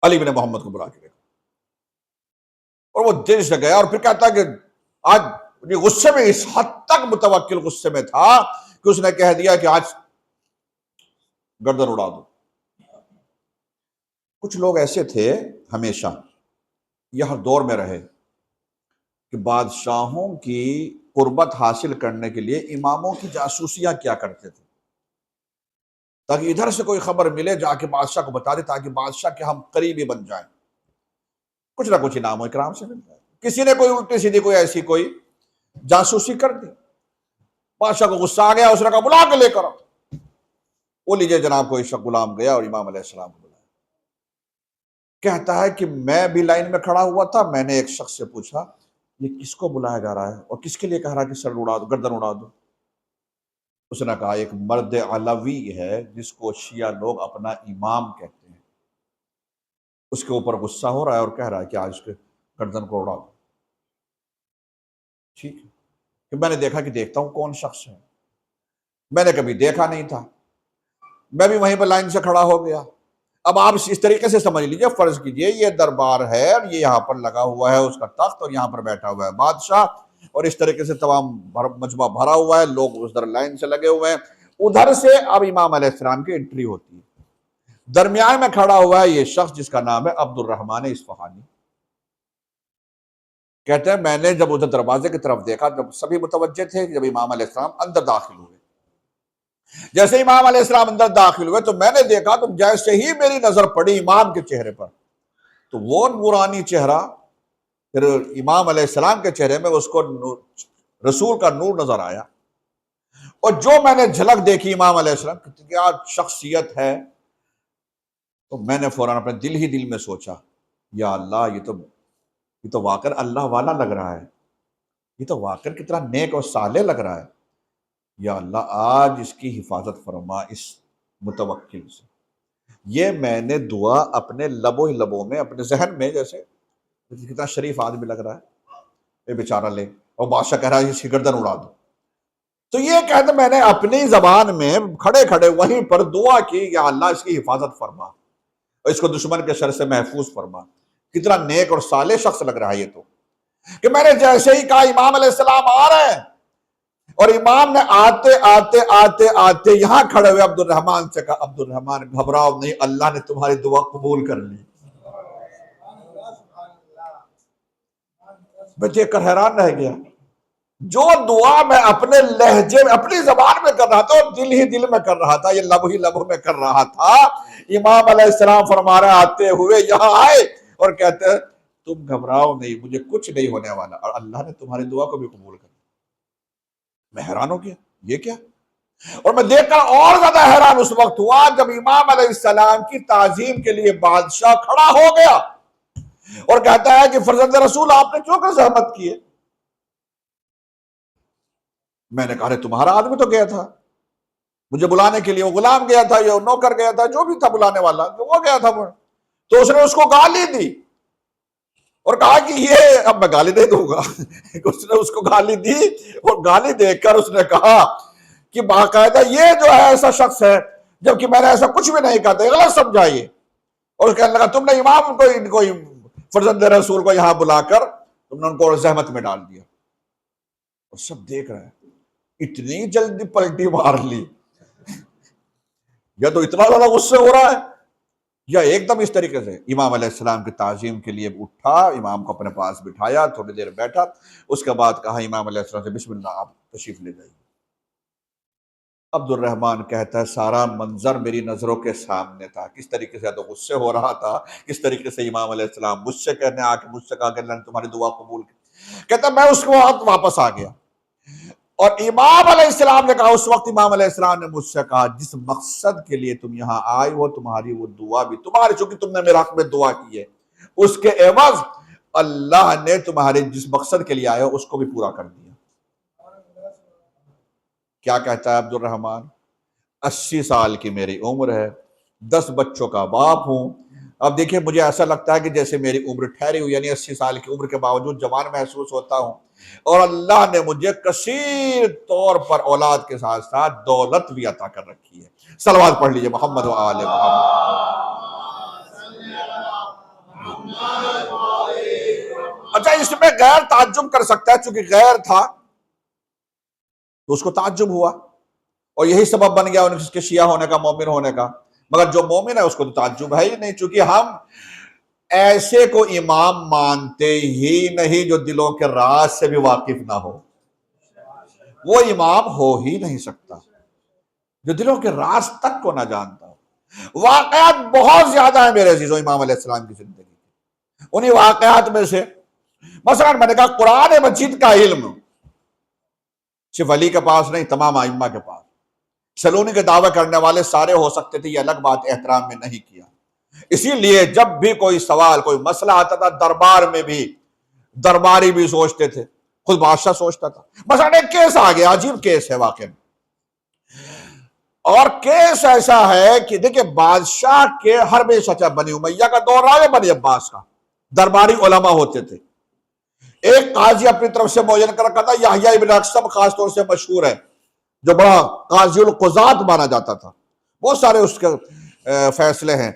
S1: علی بن محمد کو بلا کے لے کر، اور وہ دل سے گیا، اور پھر کہتا ہے کہ آج غصے میں اس حد تک متوکل غصے میں تھا کہ اس نے کہہ دیا کہ آج گردن اڑا دو۔ کچھ لوگ ایسے تھے ہمیشہ، یہ ہر دور میں رہے، کہ بادشاہوں کی قربت حاصل کرنے کے لیے اماموں کی جاسوسیاں کیا کرتے تھے، تاکہ ادھر سے کوئی خبر ملے جا کے بادشاہ کو بتا دے، تاکہ بادشاہ کے ہم قریبی بن جائیں، کچھ نہ کچھ انعام و اکرام سے مل جائے۔ کسی نے کوئی الٹی سیدھی کوئی ایسی کوئی جاسوسی کر دی، بادشاہ کو غصہ آ گیا، اس نے کہا بلا کے لے کر آؤ۔ وہ لیجئے جناب، کوئی شخص غلام گیا اور امام علیہ السلام کو بلایا۔ کہتا ہے کہ میں بھی لائن میں کھڑا ہوا تھا، میں نے ایک شخص سے پوچھا یہ کس کو بلایا جا رہا ہے اور کس کے لیے کہہ رہا ہے کہ سر اڑا دو، گردن اڑا دو؟ اس نے کہا ایک مرد علوی ہے جس کو شیعہ لوگ اپنا امام کہتے ہیں، اس کے اوپر غصہ ہو رہا ہے اور کہہ رہا ہے کہ آج اس کے گردن کو اڑا دو۔ ٹھیک ہے، کہ میں نے دیکھا کہ دیکھتا ہوں کون شخص ہے، میں نے کبھی دیکھا نہیں تھا، میں بھی وہیں پہ لائن سے کھڑا ہو گیا۔ اب آپ اس طریقے سے سمجھ لیجئے، فرض کیجئے یہ دربار ہے اور یہ یہاں پر لگا ہوا ہے اس کا تخت، اور یہاں پر بیٹھا ہوا ہے بادشاہ، اور اس طریقے سے تمام مجمع بھرا ہوا ہے، لوگ اس در لائن سے لگے ہوئے ہیں۔ ادھر سے اب امام علیہ السلام کی انٹری ہوتی ہے، درمیان میں کھڑا ہوا ہے یہ شخص جس کا نام ہے عبد الرحمن اصفہانی۔ کہتے ہیں میں نے جب ادھر دروازے کی طرف دیکھا، جب سبھی متوجہ تھے، جب امام علیہ السلام اندر داخل ہوئے، جیسے امام علیہ السلام اندر داخل ہوئے تو میں نے دیکھا، تو جیسے ہی میری نظر پڑی امام کے چہرے پر، تو وہ نورانی چہرہ پھر امام علیہ السلام کے چہرے میں اس کو رسول کا نور نظر آیا، اور جو میں نے جھلک دیکھی امام علیہ السلام کی کیا شخصیت ہے، تو میں نے فوراً اپنے دل ہی دل میں سوچا، یا اللہ یہ تو واقعی اللہ والا لگ رہا ہے، یہ تو واقعی کتنا نیک اور صالح لگ رہا ہے، یا اللہ آج اس کی حفاظت فرما اس متوکل سے۔ یہ میں نے دعا اپنے لبوں میں، اپنے ذہن میں، جیسے کتنا شریف آدمی لگ رہا ہے، یہ بیچارہ لے، اور بادشاہ کہہ رہا ہے اس کی گردن اڑا دو۔ تو یہ کہتے میں نے اپنی زبان میں کھڑے کھڑے وہیں پر دعا کی، یا اللہ اس کی حفاظت فرما اور اس کو دشمن کے شر سے محفوظ فرما، کتنا نیک اور صالح شخص لگ رہا ہے یہ تو۔ کہ میں نے جیسے ہی کہا امام علیہ السلام آ رہے ہیں، اور امام نے آتے آتے آتے آتے یہاں کھڑے ہوئے عبد الرحمن سے کہا، عبد الرحمن گھبراؤ نہیں، اللہ نے تمہاری دعا قبول کر لی۔ میں دیکھ کر حیران رہ گیا، جو دعا میں اپنے لہجے میں اپنی زبان میں کر رہا تھا اور دل ہی دل میں کر رہا تھا، یہ لب ہی لبوں میں کر رہا تھا، امام علیہ السلام فرما رہے آتے ہوئے یہاں آئے اور کہتے ہیں تم گھبراؤ نہیں، مجھے کچھ نہیں ہونے والا، اور اللہ نے تمہاری دعا کو بھی قبول کر لیا۔ میں حیران ہو گیا، یہ کیا؟ اور میں دیکھ کر اور زیادہ حیران اس وقت ہوا جب امام علیہ السلام کی تعظیم کے لیے بادشاہ کھڑا ہو گیا اور کہتا ہے کہ فرزند رسول آپ نے کیوں کر زحمت کی ہے؟ میں نے کہا تمہارا آدمی تو گیا تھا مجھے بلانے کے لیے، وہ غلام گیا تھا، یہ نوکر گیا تھا، جو بھی تھا بلانے والا وہ گیا تھا، تو اس نے اس کو گالی دی اور کہا کہ یہ اب میں گالی دے دوں گا۔ اس نے اس کو گالی دی اور گالی دے کر اس نے کہا کہ باقاعدہ یہ جو ہے ایسا شخص ہے، جبکہ میں نے ایسا کچھ بھی نہیں کہا تھا، غلط سمجھا یہ۔ اور کہنے لگا تم نے امام کو فرزند رسول کو یہاں بلا کر تم نے ان کو زحمت میں ڈال دیا۔ اور سب دیکھ رہے ہیں، اتنی جلدی پلٹی مار لی، یا تو اتنا زیادہ غصے ہو رہا ہے، یا ایک دم اس طریقے سے امام علیہ السلام کی تعظیم کے لیے اٹھا، امام کو اپنے پاس بٹھایا، تھوڑی دیر بیٹھا، اس کے بعد کہا امام علیہ السلام سے بسم اللہ آپ تشریف لے جائیے۔ عبد الرحمن کہتا ہے سارا منظر میری نظروں کے سامنے تھا، کس طریقے سے تو غصے ہو رہا تھا، کس طریقے سے امام علیہ السلام مجھ سے کہنے آ کے مجھ سے کہا کہ اللہ نے تمہاری دعا قبول کی۔ کہتا ہے میں اس کے وقت واپس آ گیا، اور امام علیہ السلام نے کہا، اس وقت امام علیہ السلام نے مجھ سے کہا جس مقصد کے لیے تم یہاں آئے ہو، تمہاری وہ دعا بھی تمہاری، چونکہ تم نے میرے حق میں دعا کی ہے، اس کے عوض اللہ نے تمہارے جس مقصد کے لیے آئے ہو اس کو بھی پورا کر دیا۔ کیا کہتا ہے عبد الرحمن؟ 80 سال کی میری عمر ہے، 10 بچوں کا باپ ہوں۔ اب دیکھیں مجھے ایسا لگتا ہے کہ جیسے میری عمر ٹھہری ہوئی، یعنی 80 سال کی عمر کے باوجود جوان محسوس ہوتا ہوں، اور اللہ نے مجھے کثیر طور پر اولاد کے ساتھ ساتھ دولت بھی عطا کر رکھی ہے۔ صلوات پڑھ لیجئے محمد و آل محمد۔ اچھا اس میں غیر تعجب کر سکتا ہے، چونکہ غیر تھا تو اس کو تعجب ہوا، اور یہی سبب بن گیا اس کے شیعہ ہونے کا، مومن ہونے کا، مگر جو مومن ہے اس کو تو تعجب ہے ہی نہیں، چونکہ ہم ایسے کو امام مانتے ہی نہیں جو دلوں کے راز سے بھی واقف نہ ہو، وہ امام ہو ہی نہیں سکتا جو دلوں کے راز تک کو نہ جانتا ہو۔ واقعات بہت زیادہ ہیں میرے عزیزوں امام علیہ السلام کی زندگی، انہی واقعات میں سے مثلا میں نے کہا قرآن مجید کا علم صرف علی کے پاس نہیں، تمام ائمہ کے پاس، سلونی کے دعوے کرنے والے سارے ہو سکتے تھے، یہ الگ بات، احترام میں نہیں کیا۔ اسی لیے جب بھی کوئی سوال کوئی مسئلہ آتا تھا دربار میں بھی، درباری بھی سوچتے تھے، خود بادشاہ سوچتا تھا۔ مثلا ایک کیس آ گیا، عجیب کیس ہے واقعی، اور کیس ایسا ہے کہ دیکھیں بادشاہ کے حرب شجاع بنی امیہ کا دور رہا ہے، بنی عباس کا، درباری علماء ہوتے تھے، ایک قاضی اپنی طرف سے معین کر رکھا تھا، یحییٰ ابن اقسم خاص طور سے مشہور ہے، جو بڑا قاضی القضات مانا جاتا تھا، بہت سارے اس کے فیصلے ہیں،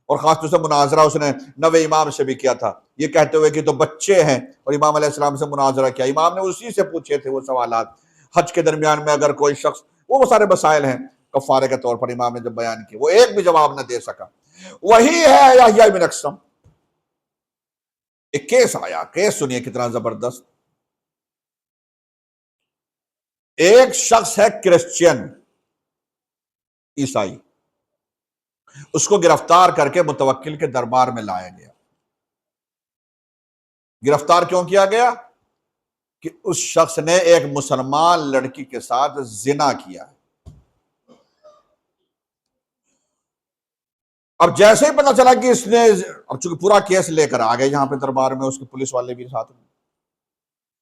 S1: اور خاص طور سے مناظرہ اس نے نوے امام سے بھی کیا تھا، یہ کہتے ہوئے کہ تو بچے ہیں، اور امام علیہ السلام سے مناظرہ کیا، امام نے اسی سے پوچھے تھے وہ سوالات۔ حج کے درمیان میں اگر کوئی شخص، وہ سارے مسائل ہیں کفارے کے طور پر امام نے جب بیان کیے، وہ ایک بھی جواب نہ دے سکا۔ وہی ہے یحییٰ بن اقسم۔ ایک کیس آیا، کیس سنیے کتنا زبردست۔ ایک شخص ہے کرسچین، عیسائی، اس کو گرفتار کر کے متوکل کے دربار میں لایا گیا۔ گرفتار کیوں کیا گیا؟ کہ اس شخص نے ایک مسلمان لڑکی کے ساتھ زنا کیا۔ اب جیسے ہی پتا چلا کہ اس نے، اب چونکہ پورا کیس لے کر آ گئے یہاں پہ دربار میں، اس کے پولیس والے بھی ساتھ میں،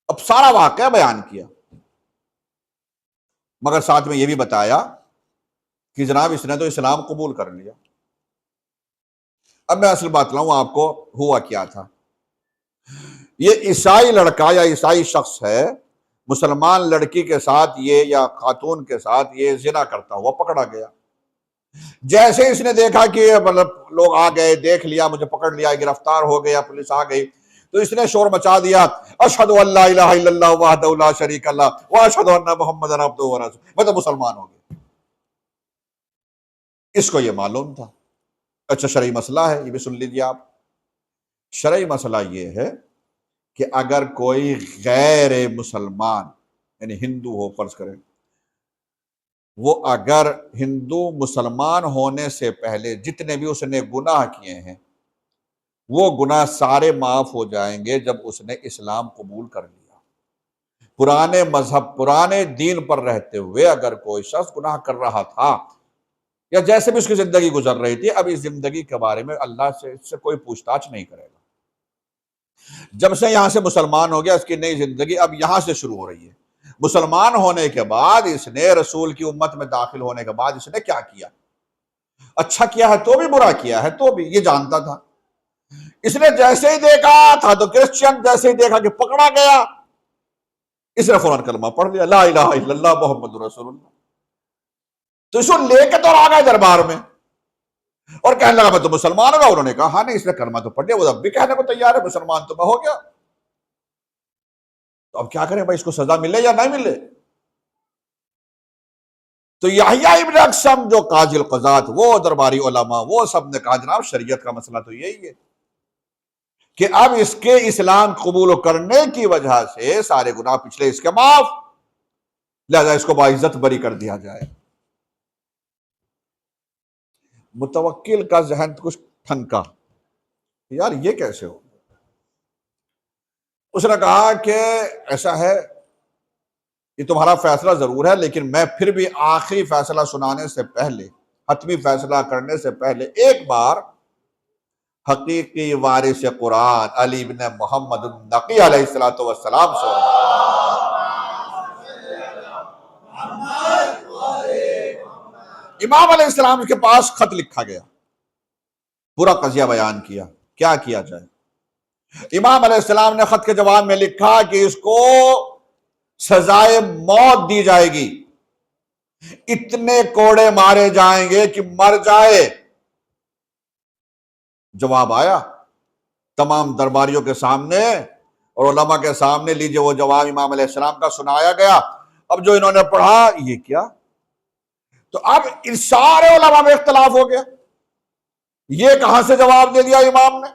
S1: اب سارا واقعہ بیان کیا، مگر ساتھ میں یہ بھی بتایا کہ جناب اس نے تو اسلام قبول کر لیا۔ اب میں اصل بات لاؤں آپ کو، ہوا کیا تھا۔ یہ عیسائی لڑکا یا عیسائی شخص ہے، مسلمان لڑکی کے ساتھ یہ یا خاتون کے ساتھ یہ زنا کرتا ہوا پکڑا گیا۔ جیسے اس نے دیکھا کہ مطلب لوگ آ گئے، دیکھ لیا، مجھے پکڑ لیا، گرفتار ہو گیا، پولیس آ گئی، تو اس نے شور مچا دیا، اشہد ان لا الہ الا اللہ وحدہ لا شریک لہ واشہد ان محمدا عبدہ ورسولہ، میں تو مسلمان ہو گیا۔ اس کو یہ معلوم تھا۔ اچھا شرعی مسئلہ ہے، یہ بھی سن لیجیے آپ۔ شرعی مسئلہ یہ ہے کہ اگر کوئی غیر مسلمان، یعنی ہندو ہو فرض کریں، وہ اگر ہندو مسلمان ہونے سے پہلے جتنے بھی اس نے گناہ کیے ہیں، وہ گناہ سارے معاف ہو جائیں گے جب اس نے اسلام قبول کر لیا۔ پرانے مذہب، پرانے دین پر رہتے ہوئے اگر کوئی شخص گناہ کر رہا تھا، یا جیسے بھی اس کی زندگی گزر رہی تھی، اب اس زندگی کے بارے میں اللہ سے اس سے کوئی پوچھ تاچھ نہیں کرے گا۔ جب سے یہاں سے مسلمان ہو گیا، اس کی نئی زندگی اب یہاں سے شروع ہو رہی ہے۔ مسلمان ہونے کے بعد اس نے رسول کی امت میں داخل ہونے کے بعد اس نے کیا کیا، اچھا کیا ہے تو بھی، برا کیا ہے تو بھی، یہ جانتا تھا۔ اس نے جیسے ہی دیکھا تھا تو کرسچین، جیسے ہی دیکھا کہ پکڑا گیا، اس نے فوراً کلمہ پڑھ لیا، لا الہ الا اللہ محمد رسول اللہ۔ تو اس کو لے کے تو آ گئے دربار میں اور کہنے لگا میں تو مسلمان ہوگا۔ انہوں نے کہا ہاں نہیں، اس نے کلمہ تو پڑھ لیا، وہ اب بھی کہنے کو تیار ہے مسلمان تو میں ہو گیا۔ تو اب کیا کریں بھائی، اس کو سزا ملے یا نہیں ملے؟ تو یحییٰ ابن اقسم جو قاضی القضات، وہ درباری علماء، وہ سب نے کہا جناب شریعت کا مسئلہ تو یہی ہے کہ اب اس کے اسلام قبول کرنے کی وجہ سے سارے گناہ پچھلے اس کے معاف، لہذا اس کو باعزت بری کر دیا جائے۔ متوکل کا ذہن کچھ ٹھنکا، یار یہ کیسے ہو؟ اس نے کہا کہ ایسا ہے، یہ تمہارا فیصلہ ضرور ہے، لیکن میں پھر بھی آخری فیصلہ سنانے سے پہلے، حتمی فیصلہ کرنے سے پہلے ایک بار حقیقی وارث قرآن علی بن محمد النقی علیہ السلام سے، امام علیہ السلام کے پاس خط لکھا گیا، پورا قضیہ بیان کیا، کیا کیا جائے۔ امام علیہ السلام نے خط کے جواب میں لکھا کہ اس کو سزائے موت دی جائے گی، اتنے کوڑے مارے جائیں گے کہ مر جائے۔ جواب آیا تمام درباریوں کے سامنے اور علماء کے سامنے، لیجئے وہ جواب امام علیہ السلام کا سنایا گیا۔ اب جو انہوں نے پڑھا، یہ کیا؟ تو اب ان سارے علماء میں اختلاف ہو گیا، یہ کہاں سے جواب دے دیا امام نے،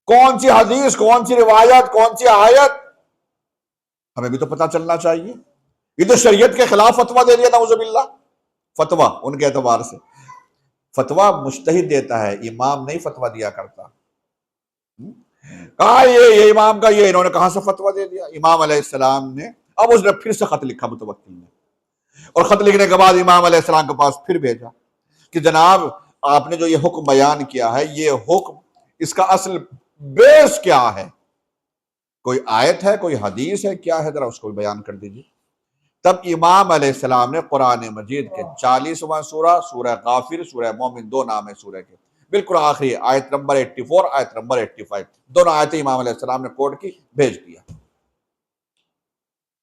S1: کون سی حدیث، کون سی روایت، کون سی آیت، ہمیں بھی تو پتہ چلنا چاہیے۔ یہ تو شریعت کے خلاف فتویٰ دے دیا، نعوذ باللہ۔ فتویٰ ان کے اعتبار سے، فتویٰ مجتہد دیتا ہے، امام نہیں فتویٰ دیا کرتا۔ کہا یہ امام کا، یہ انہوں نے کہاں سے فتویٰ دے دیا؟ امام علیہ السلام نے، اب اس نے پھر سے خط لکھا متوکل نے، اور خط لکھنے کے بعد امام علیہ السلام کے پاس پھر بھیجا کہ جناب آپ نے جو یہ حکم بیان کیا ہے، یہ حکم، اس کا اصل بیس کیا ہے؟ کوئی آیت ہے، کوئی حدیث ہے، کیا ہے؟ ذرا اس کو بیان کر دیجیے۔ تب امام علیہ السلام نے قرآن مجید کے 40واں سورہ، سورہ غافر، سورہ مومن، دو نام ہے سورہ کے، بالکل آخری آیت نمبر 84، آیت نمبر 85، دونوں آیتیں امام علیہ السلام نے کوٹ کی، بھیج دیا۔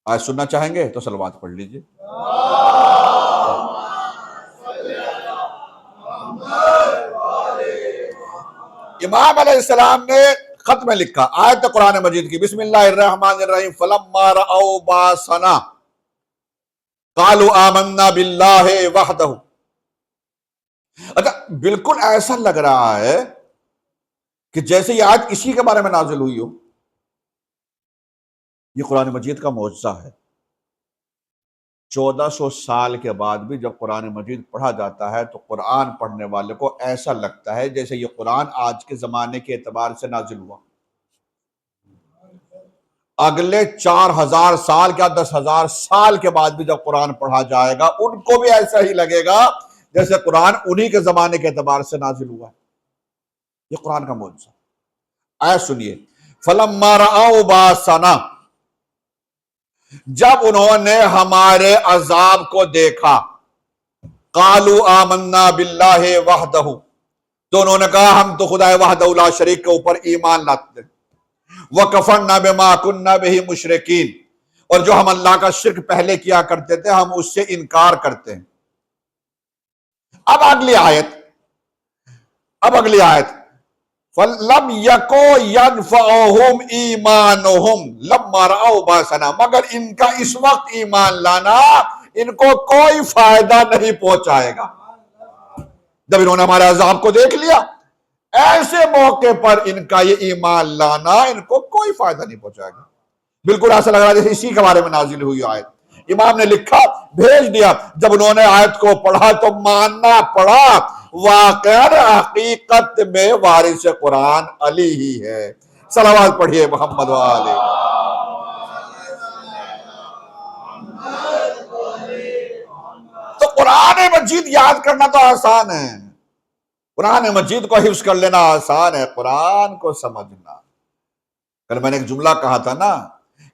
S1: آج سننا چاہیں گے تو صلوات پڑھ لیجیے۔ امام علیہ السلام نے خط میں لکھا آیت قرآن مجید کی، بسم اللہ الرحمن الرحیم، فلما رأوا باسنا قالوا آمنا باللہ وحدہ۔ اچھا، بالکل ایسا لگ رہا ہے کہ جیسے یہ آیت اسی کے بارے میں نازل ہوئی ہو۔ یہ قرآن مجید کا معجزہ ہے۔ 1400 سال کے بعد بھی جب قرآن مجید پڑھا جاتا ہے تو قرآن پڑھنے والے کو ایسا لگتا ہے جیسے یہ قرآن آج کے زمانے کے اعتبار سے نازل ہوا۔ اگلے 4000 سال کیا 10,000 سال کے بعد بھی جب قرآن پڑھا جائے گا ان کو بھی ایسا ہی لگے گا جیسے قرآن انہی کے زمانے کے اعتبار سے نازل ہوا۔ یہ قرآن کا معجزہ۔ آیت سنیے، فَلَمَّا رَأَوْا بَأْسَنَا، جب انہوں نے ہمارے عذاب کو دیکھا، قَالُوا آمَنَّا بِاللَّهِ وَحْدَهُ، تو انہوں نے کہا ہم تو خدا وحدہ لا شریک کے اوپر ایمان لاتے ہیں، وَكَفَرْنَا بِمَا كُنَّا بِهِ مُشْرِكِينَ، اور جو ہم اللہ کا شرک پہلے کیا کرتے تھے ہم اس سے انکار کرتے ہیں۔ اب اگلی آیت فَلَمْ يَكُنْ يَنْفَعُهُمْ إِيمَانُهُمْ لَمَّا رَأَوْا بَأْسَنَا، مگر ان کا اس وقت ایمان لانا ان کو کوئی فائدہ نہیں پہنچائے گا۔ جب انہوں نے ہمارے عذاب کو دیکھ لیا، ایسے موقع پر ان کا یہ ایمان لانا ان کو کوئی فائدہ نہیں پہنچائے گا۔ بالکل ایسا لگ رہا ہے جیسے اسی کے بارے میں نازل ہوئی آیت۔ امام نے لکھا، بھیج دیا، جب انہوں نے آیت کو پڑھا تو ماننا پڑا، واقعہ حقیقت میں وارث قرآن علی ہی ہے۔ صلوات پڑھیے محمد والے۔ تو قرآن مجید یاد کرنا تو آسان ہے، قرآن مجید کو حفظ کر لینا آسان ہے، قرآن کو سمجھنا۔ کل میں نے ایک جملہ کہا تھا نا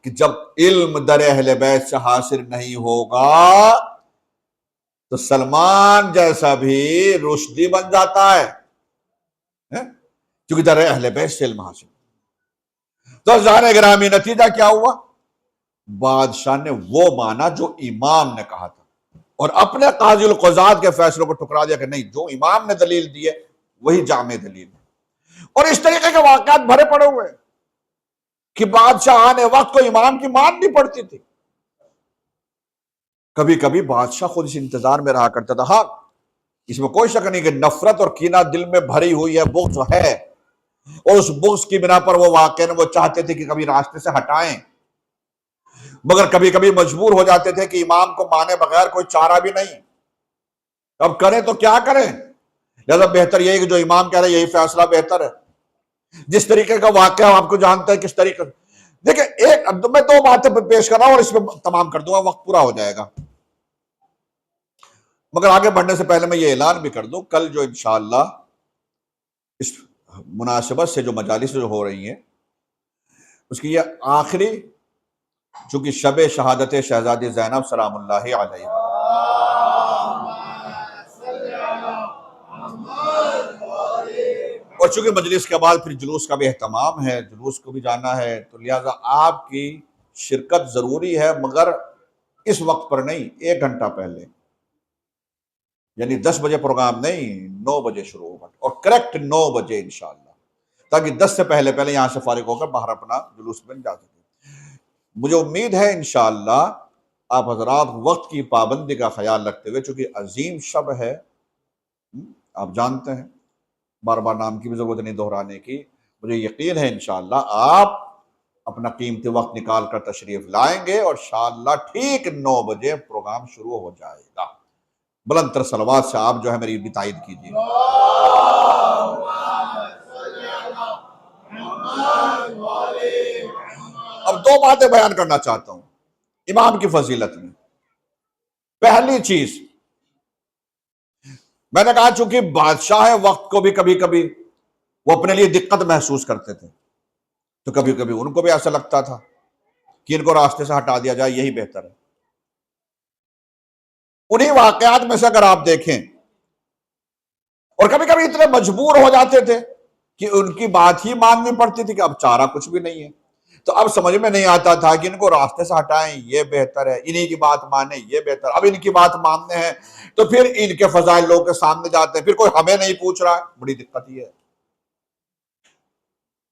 S1: کہ جب علم در اہل بیت سے حاصل نہیں ہوگا تو سلمان جیسا بھی رشدی بن جاتا ہے، کیونکہ در اہل بیت سے علم حاصل۔ تو ظاہر گرامی نتیجہ کیا ہوا؟ بادشاہ نے وہ مانا جو امام نے کہا تھا، اور اپنے قاضی القضات کے فیصلوں کو ٹھکرا دیا کہ نہیں، جو امام نے دلیل دی ہے وہی جامع دلیل ہے۔ اور اس طریقے کے واقعات بھرے پڑے ہوئے ہیں کہ بادشاہ آنے وقت کو امام کی ماننی پڑتی تھی۔ کبھی کبھی بادشاہ خود اس انتظار میں رہا کرتا تھا، ہاں اس میں کوئی شک نہیں کہ نفرت اور کینہ دل میں بھری ہوئی ہے، بغض ہے، اور اس بغض کی بنا پر وہ واقعاً وہ چاہتے تھے کہ کبھی راستے سے ہٹائیں، مگر کبھی کبھی مجبور ہو جاتے تھے کہ امام کو مانے بغیر کوئی چارہ بھی نہیں، اب کریں تو کیا کریں، لہذا بہتر یہی کہ جو امام کہہ رہے یہی فیصلہ بہتر ہے۔ جس طریقے کا واقعہ آپ کو جانتے ہیں کس طریقے سے، دیکھیں میں 2 باتیں پیش کر رہا ہوں اور اس میں تمام کر دوں گا، وقت پورا ہو جائے گا۔ مگر آگے بڑھنے سے پہلے میں یہ اعلان بھی کر دوں، کل جو انشاءاللہ اس مناسبت سے جو مجالس جو ہو رہی ہیں اس کی یہ آخری، چونکہ شب شہادت شہزادی زینب سلام اللہ علیہ، اور چونکہ مجلس کے بعد پھر جلوس کا بھی اہتمام ہے، جلوس کو بھی جانا ہے، تو لہٰذا آپ کی شرکت ضروری ہے، مگر اس وقت پر نہیں، 1 گھنٹہ پہلے، یعنی 10 بجے پروگرام نہیں، 9 بجے شروع ہوگا، اور کریکٹ 9 بجے انشاءاللہ، تاکہ 10 سے پہلے یہاں سے فارغ ہو کر باہر اپنا جلوس میں جا سکیں۔ مجھے امید ہے انشاءاللہ آپ حضرات وقت کی پابندی کا خیال رکھتے ہوئے، چونکہ عظیم شب ہے، آپ جانتے ہیں، بار بار نام کی بھی ضرورت نہیں دہرانے کی، مجھے یقین ہے انشاءاللہ آپ اپنا قیمتی وقت نکال کر تشریف لائیں گے، اور انشاءاللہ ٹھیک 9 بجے پروگرام شروع ہو جائے گا۔ بلند تر صلوات سے آپ جو ہے میری بھی تائید کیجیے۔ اب 2 باتیں بیان کرنا چاہتا ہوں امام کی فضیلت میں۔ پہلی چیز میں نے کہا، چونکہ بادشاہ وقت کو بھی کبھی کبھی وہ اپنے لیے دقت محسوس کرتے تھے، تو کبھی کبھی ان کو بھی ایسا لگتا تھا کہ ان کو راستے سے ہٹا دیا جائے، یہی بہتر ہے۔ انہی واقعات میں سے اگر آپ دیکھیں، اور کبھی کبھی اتنے مجبور ہو جاتے تھے کہ ان کی بات ہی ماننی پڑتی تھی کہ اب چارہ کچھ بھی نہیں ہے، تو اب سمجھ میں نہیں آتا تھا کہ ان کو راستے سے ہٹائیں یہ بہتر ہے، انہی کی بات مانیں یہ بہتر، اب ان کی بات مانتے ہیں تو پھر ان کے فضائل لوگوں کے سامنے جاتے ہیں، پھر کوئی ہمیں نہیں پوچھ رہا ہے۔ بڑی دقت یہ ہے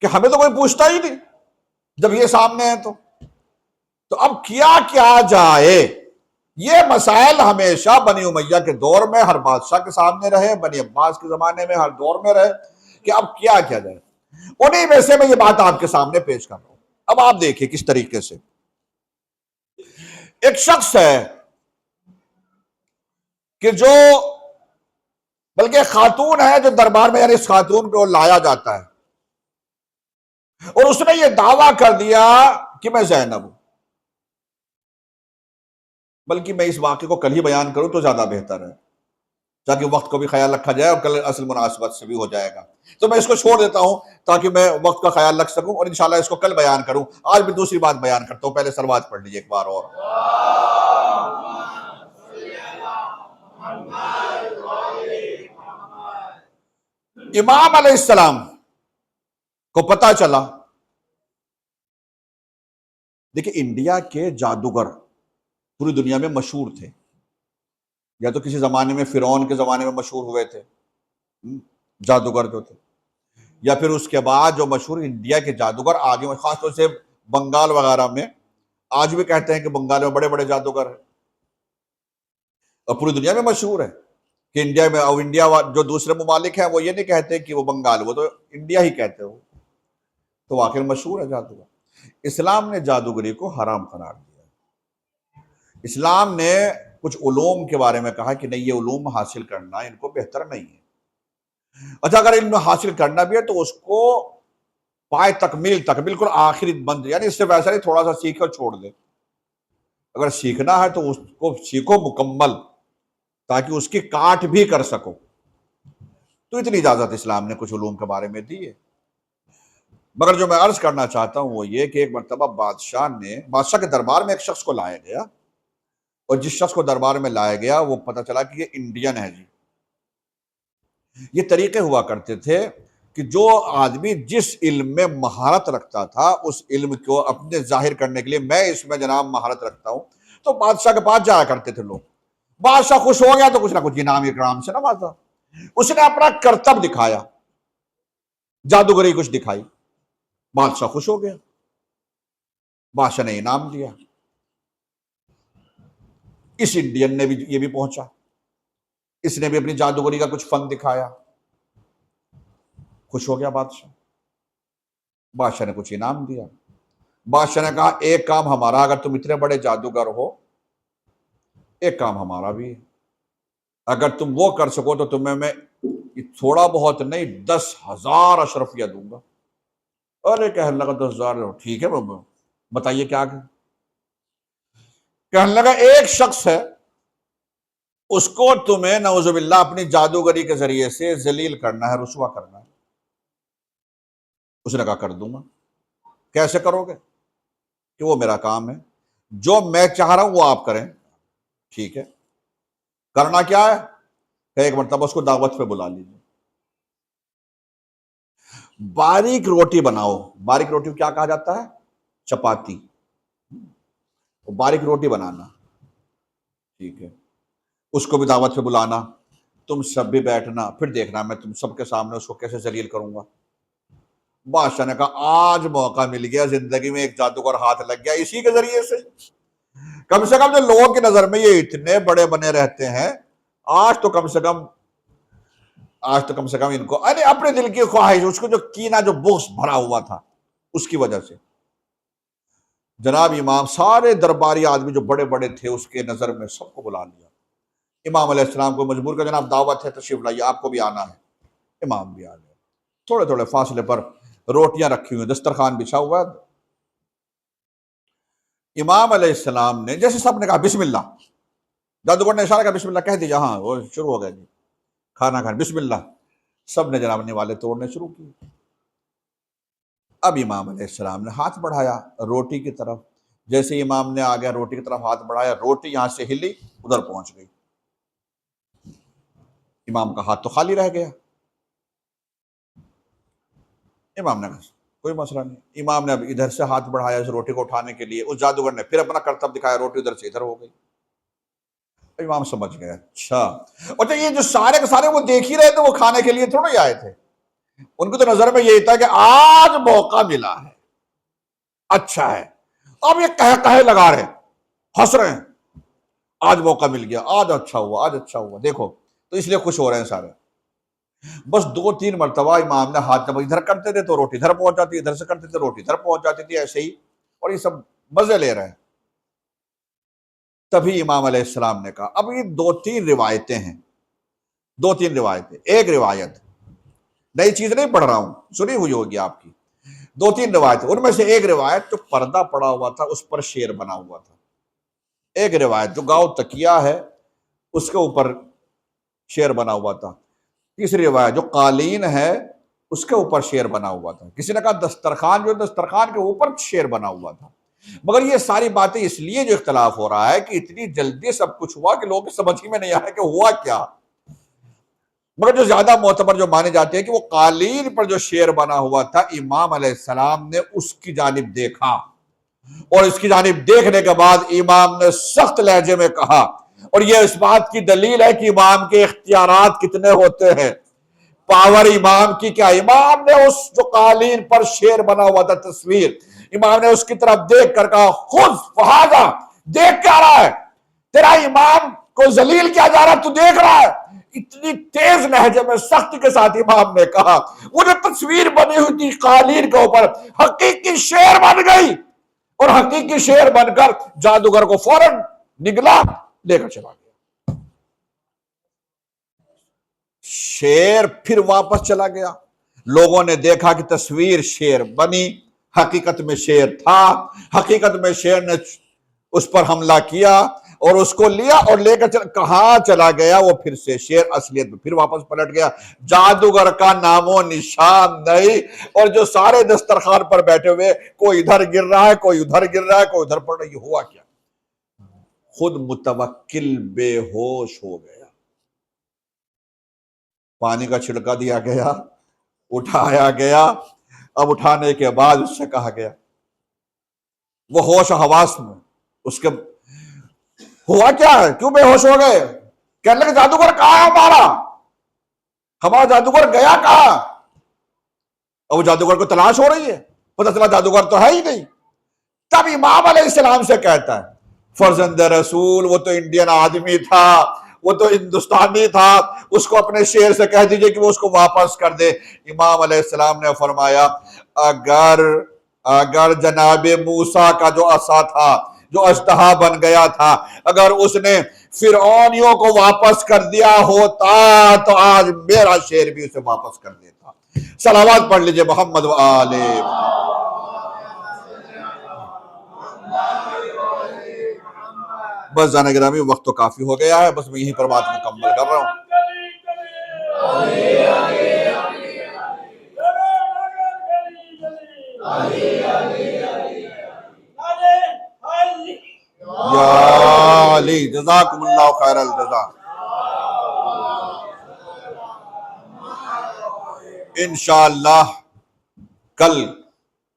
S1: کہ ہمیں تو کوئی پوچھتا ہی نہیں جب یہ سامنے ہے تو اب کیا جائے؟ یہ مسائل ہمیشہ بنی امیہ کے دور میں ہر بادشاہ کے سامنے رہے، بنی عباس کے زمانے میں ہر دور میں رہے کہ اب کیا جائے۔ انہی میں سے میں یہ بات آپ کے سامنے پیش کر رہا ہوں۔ اب آپ دیکھیں کس طریقے سے ایک شخص ہے کہ جو بلکہ خاتون ہے جو دربار میں، یعنی اس خاتون کو لایا جاتا ہے اور اس نے یہ دعویٰ کر دیا کہ میں زینب ہوں، بلکہ میں اس واقعے کو کل ہی بیان کروں تو زیادہ بہتر ہے تاکہ وقت کو بھی خیال رکھا جائے اور کل اصل مناسبت سے بھی ہو جائے گا۔ تو میں اس کو چھوڑ دیتا ہوں تاکہ میں وقت کا خیال رکھ سکوں اور انشاءاللہ اس کو کل بیان کروں۔ آج بھی دوسری بات بیان کرتا ہوں، پہلے صلوات پڑھ لیجیے ایک بار اور۔ امام علیہ السلام کو پتا چلا، دیکھیں انڈیا کے جادوگر پوری دنیا میں مشہور تھے، یا تو کسی زمانے میں فرعون کے زمانے میں مشہور ہوئے تھے جادوگر جو تھے، یا پھر اس کے بعد جو مشہور انڈیا کے جادوگر آج بھی، خاص طور سے بنگال وغیرہ میں آج بھی کہتے ہیں کہ بنگال میں بڑے بڑے جادوگر ہیں، اور پوری دنیا میں مشہور ہے کہ انڈیا میں، اور انڈیا جو دوسرے ممالک ہیں وہ یہ نہیں کہتے کہ وہ بنگال، وہ تو انڈیا ہی کہتے ہو، تو آخر مشہور ہے جادوگر۔ اسلام نے جادوگری کو حرام قرار دیا۔ اسلام نے کچھ علوم کے بارے میں کہا کہ نہیں یہ علوم حاصل کرنا ان کو بہتر نہیں ہے۔ اچھا اگر علم حاصل کرنا بھی ہے تو اس کو پائے تکمیل تک، بالکل آخری بند، یعنی اس سے ویسا نہیں تھوڑا سا سیکھ اور چھوڑ دے، اگر سیکھنا ہے تو اس کو سیکھو مکمل تاکہ اس کی کاٹ بھی کر سکو۔ تو اتنی اجازت اسلام نے کچھ علوم کے بارے میں دی ہے۔ مگر جو میں عرض کرنا چاہتا ہوں وہ یہ کہ ایک مرتبہ بادشاہ کے دربار میں ایک شخص کو لایا گیا، اور جس شخص کو دربار میں لایا گیا وہ پتہ چلا کہ یہ انڈین ہے جی۔ یہ طریقے ہوا کرتے تھے کہ جو آدمی جس علم میں مہارت رکھتا تھا اس علم کو اپنے ظاہر کرنے کے لیے، میں اس میں جناب مہارت رکھتا ہوں، تو بادشاہ کے پاس جایا کرتے تھے لوگ۔ بادشاہ خوش ہو گیا تو کچھ نہ کچھ انعام اکرام سے نوازا، اس نے اپنا کرتب دکھایا، جادوگری کچھ دکھائی، بادشاہ خوش ہو گیا، بادشاہ نے انعام دیا۔ اس انڈین نے بھی یہ بھی پہنچا، اس نے بھی اپنی جادوگری کا کچھ فن دکھایا، خوش ہو گیا بادشاہ، بادشاہ نے کچھ انعام دیا۔ بادشاہ نے کہا ایک کام ہمارا، اگر تم اتنے بڑے جادوگر ہو ایک کام ہمارا بھی ہے، اگر تم وہ کر سکو تو تمہیں میں تھوڑا بہت نہیں 10,000 اشرفیہ دوں گا۔ ارے کہنے لگا 10,000 ٹھیک ہے، بتائیے کیا کہ کہنے لگا ایک شخص ہے اس کو تمہیں نعوذ باللہ اپنی جادوگری کے ذریعے سے ذلیل کرنا ہے، رسوا کرنا ہے۔ اس نے کہا کر دوں گا۔ کیسے کرو گے؟ کہ وہ میرا کام ہے، جو میں چاہ رہا ہوں وہ آپ کریں۔ ٹھیک ہے، کرنا کیا ہے کہ ایک مرتبہ اس کو دعوت پہ بلا لیجیے، باریک روٹی بناؤ۔ باریک روٹی کو کیا کہا جاتا ہے؟ چپاتی، باریک روٹی بنانا۔ ٹھیک ہے، اس کو بھی دعوت پہ بلانا، تم سب بھی بیٹھنا، پھر دیکھنا میں تم سب کے سامنے اس کو کیسے ذلیل کروں گا۔ بادشاہ نے کہا آج موقع مل گیا، زندگی میں ایک جادوگر ہاتھ لگ گیا، اسی کے ذریعے سے کم جو لوگوں کی نظر میں یہ اتنے بڑے بنے رہتے ہیں، آج تو کم سے کم ان کو اپنے دل کی خواہش، اس کو جو کینہ، جو بغض بھرا ہوا تھا اس کی وجہ سے جناب امام سارے درباری آدمی جو بڑے بڑے تھے اس کے نظر میں سب کو بلا لیا۔ امام علیہ السلام کو مجبور کر جناب دعوت ہے، تشریف لائیے، آپ کو بھی آنا ہے۔ امام بھی آ گئے، تھوڑے تھوڑے فاصلے پر روٹیاں رکھی ہوئی، دسترخوان بچھا ہوا ہے۔ امام علیہ السلام نے جیسے سب نے کہا بسم اللہ، جادوگر نے اشارہ کہا بسم اللہ، کہہ دیا، ہاں وہ شروع ہو گیا جی کھانا کھانا، بسم اللہ، سب نے جناب نوالے توڑنے شروع کیے۔ اب امام علیہ السلام نے ہاتھ بڑھایا روٹی کی طرف، جیسے امام نے آگیا روٹی کی طرف ہاتھ بڑھایا، روٹی یہاں سے ہلی ادھر پہنچ گئی، امام کا ہاتھ تو خالی رہ گیا۔ امام نے کہا کوئی مسئلہ نہیں۔ امام نے اب ادھر سے ہاتھ بڑھایا اس روٹی کو اٹھانے کے لیے، اس جادوگر نے پھر اپنا کرتب دکھایا، روٹی ادھر سے ادھر ہو گئی۔ امام سمجھ گئے اچھا، اور یہ جو سارے کے سارے وہ دیکھ ہی رہے تھے، وہ کھانے کے لیے تھوڑے آئے تھے، ان کو تو نظر میں یہی تھا کہ آج موقع ملا ہے، اچھا ہے۔ اب یہ کہے لگا رہے، ہنس رہے ہیں، آج موقع مل گیا، آج اچھا ہوا، آج اچھا ہوا، دیکھو تو اس لیے خوش ہو رہے ہیں سارے۔ بس 2-3 مرتبہ امام نے ہاتھ جب ادھر کرتے تھے تو روٹی ادھر پہنچ جاتی، ادھر سے کرتے تھے روٹی ادھر پہنچ جاتی تھی، ایسے ہی، اور یہ سب مزے لے رہے ہیں۔ تبھی امام علیہ السلام نے کہا، اب یہ 2-3 روایتیں ہیں، 2-3 روایتیں، ایک روایت نئی چیز نہیں پڑھ رہا ہوں، سنی ہوئی ہوگی آپ کی، 2-3 روایتیں، ان میں سے ایک روایت جو پردہ پڑا ہوا تھا اس پر شیر بنا ہوا تھا، ایک روایت جو گاؤں تکیہ ہے اس کے اوپر شیر بنا ہوا تھا، تیسری روایت جو قالین ہے اس کے اوپر شیر بنا ہوا تھا، کسی نے کہا دسترخوان جو دسترخوان کے اوپر شیر بنا ہوا تھا۔ مگر یہ ساری باتیں اس لیے جو اختلاف ہو رہا ہے کہ اتنی جلدی سب کچھ ہوا کہ لوگوں کی سمجھ ہی میں نہیں آیا کہ ہوا کیا، مگر جو زیادہ معتبر جو مانے جاتے ہیں کہ وہ قالین پر جو شیر بنا ہوا تھا، امام علیہ السلام نے اس کی جانب دیکھا، اور اس کی جانب دیکھنے کے بعد امام نے سخت لہجے میں کہا، اور یہ اس بات کی دلیل ہے کہ امام کے اختیارات کتنے ہوتے ہیں، پاور امام کی کیا۔ امام نے اس جو قالین پر شیر بنا ہوا تھا تصویر، امام نے اس کی طرف دیکھ کر کہا، خذ فہذا، دیکھ کیا رہا ہے، تیرا امام کو ذلیل کیا جا رہا، تو دیکھ رہا ہے۔ اتنی تیز لہجے میں سختی کے ساتھ امام نے کہا، وہ جو تصویر بنی ہوئی تھی قالین کے اوپر حقیقی شیر بن گئی، اور حقیقی شیر بن کر جادوگر کو فوراً نگلا، لے کر چلا گیا۔ شیر پھر واپس چلا گیا، لوگوں نے دیکھا کہ تصویر شیر بنی، حقیقت میں شیر تھا، حقیقت میں شیر نے اس پر حملہ کیا اور اس کو لیا اور لے کر کہاں چلا گیا، وہ پھر سے شیر اصلیت میں پھر واپس پلٹ گیا، جادوگر کا نام و نشان نہیں۔ اور جو سارے دسترخوان پر بیٹھے ہوئے، کوئی ادھر گر رہا ہے، کوئی ادھر گر رہا ہے، کوئی ادھر پڑ رہا ہے، یہ ہوا کیا؟ خود متوکل بے ہوش ہو گیا، پانی کا چھڑکا دیا گیا، اٹھایا گیا، اب اٹھانے کے بعد اس سے کہا گیا، وہ ہوش و حواس میں، اس کے ہوا کیا ہے، کیوں بے ہوش ہو گئے؟ کہنے لگے جادوگر کہاں ہے ہمارا جادوگر گیا کہاں؟ اور وہ جادوگر کو تلاش ہو رہی ہے، پتہ چلا جادوگر تو ہے ہی نہیں۔ تب امام علیہ السلام سے کہتا ہے، فرزند رسول، وہ تو انڈین آدمی تھا، وہ تو ہندوستانی تھا، اس کو اپنے شیر سے کہہ دیجئے کہ وہ اس کو واپس کر دے۔ امام علیہ السلام نے فرمایا، اگر جناب موسیٰ کا جو عصا تھا، جو اژدہا بن گیا تھا، اگر اس نے فرعونیوں کو واپس کر دیا ہوتا تو آج میرا شیر بھی اسے واپس کر دیتا۔ صلوات پڑھ لیجئے محمد و آل محمد۔ بس جانا گرامی، وقت تو کافی ہو گیا ہے، بس میں یہیں پر بات مکمل کر رہا ہوں۔ یا علی، جزاکم اللہ خیر الجزا۔ انشاءاللہ کل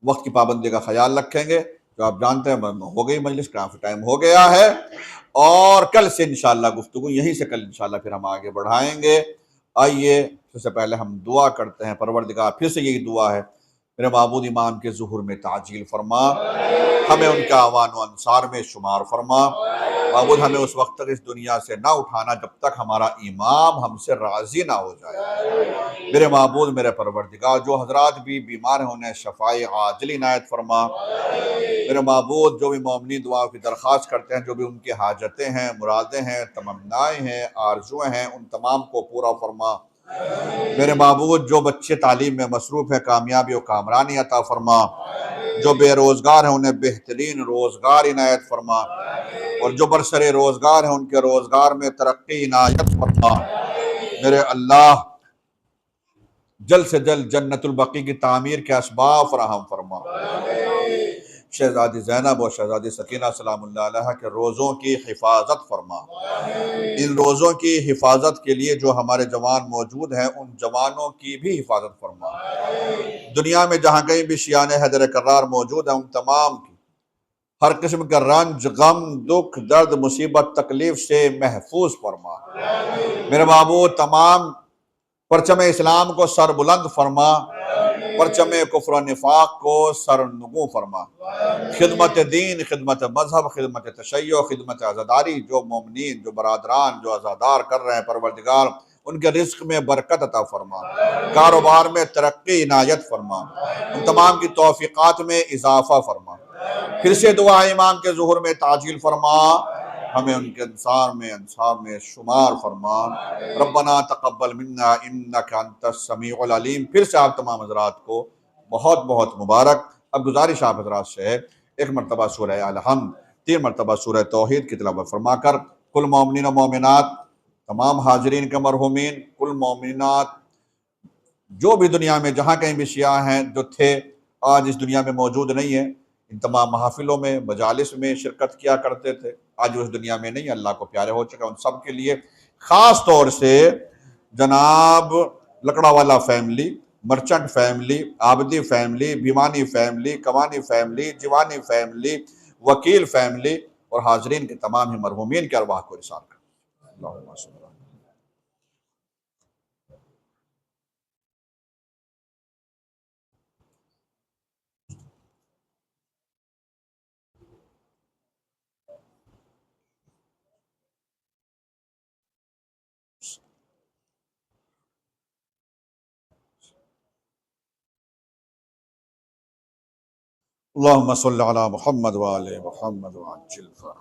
S1: وقت کی پابندی کا خیال رکھیں گے، جو آپ جانتے ہیں ہو گئی مجلس، کافی ٹائم ہو گیا ہے، اور کل سے انشاءاللہ گفتگو یہیں سے کل انشاءاللہ پھر ہم آگے بڑھائیں گے۔ آئیے سب سے پہلے ہم دعا کرتے ہیں، پروردگار پھر سے یہی دعا ہے، میرے معبود امام کے ظہور میں تعجیل فرما، ہمیں ان کے اعوان و انصار میں شمار فرما، معبود ہمیں اس وقت تک اس دنیا سے نہ اٹھانا جب تک ہمارا امام ہم سے راضی نہ ہو جائے۔ میرے معبود میرے پروردگار، جو حضرات بھی بیمار ہیں انہیں شفائے عاجل عنایت فرما۔ میرے معبود جو بھی مومنین دعا کی درخواست کرتے ہیں، جو بھی ان کی حاجتیں ہیں، مرادیں ہیں، تمنائیں ہیں، آرزویں ہیں، ان تمام کو پورا فرما۔ میرے معبود جو بچے تعلیم میں مصروف ہیں، کامیابی و کامرانی عطا فرما۔ جو بے روزگار ہیں انہیں بہترین روزگار عنایت فرما، اور جو برسر روزگار ہیں ان کے روزگار میں ترقی عنایت فرما۔ میرے اللہ جلد سے جلد جنت البقیع کی تعمیر کے اسباب فراہم فرما۔ شہزادی زینب اور شہزادی سکینہ سلام اللہ علیہ کے روزوں کی حفاظت فرما۔ ان روزوں کی حفاظت کے لیے جو ہمارے جوان موجود ہیں، ان جوانوں کی بھی حفاظت فرما۔ دنیا میں جہاں کہیں بھی شیعان حیدر کرار موجود ہیں، ان تمام کی ہر قسم کا رنج، غم، دکھ، درد، مصیبت، تکلیف سے محفوظ فرما۔ میرے بابو تمام پرچم اسلام کو سر بلند فرما، پرچم کفر و نفاق کو سر نگوں فرما۔ خدمت دین، خدمت مذہب، خدمت تشیع، خدمت عزاداری جو مومنین، جو برادران، جو عزادار کر رہے ہیں پروردگار ان کے رزق میں برکت عطا فرما، کاروبار میں ترقی عنایت فرما، ان تمام کی توفیقات میں اضافہ فرما۔ پھر سے دعا امام کے ظہور میں تعجیل فرما، ہمیں ان کے انصار میں شمار فرما۔ ربنا تقبل منا انک انت السمیع العلیم۔ پھر سے آپ تمام حضرات کو بہت بہت مبارک۔ اب گزارش آپ حضرات سے ہے، ایک مرتبہ سورہ الحمد، 3 مرتبہ سورہ توحید کی تلاوت فرما کر کل مومنین و مومنات، تمام حاضرین کے مرحومین، کل مومنات جو بھی دنیا میں جہاں کہیں بھی شیعہ ہیں، جو تھے آج اس دنیا میں موجود نہیں ہیں، ان تمام محافلوں میں، مجالس میں شرکت کیا کرتے تھے، آج وہ اس دنیا میں نہیں، اللہ کو پیارے ہو چکا، ان سب کے لیے خاص طور سے جناب Lakdawala family, Merchant family, Abidi family, Bhimani family, Kovani family, Jiwani family, Vakil family اور حاضرین کے تمام ہی مرحومین کے ارواح کو ارسال کر۔ اللہم صلی اللہ علیہ وسلم۔ اللہم صلی علی محمد وآل محمد وعجل فرج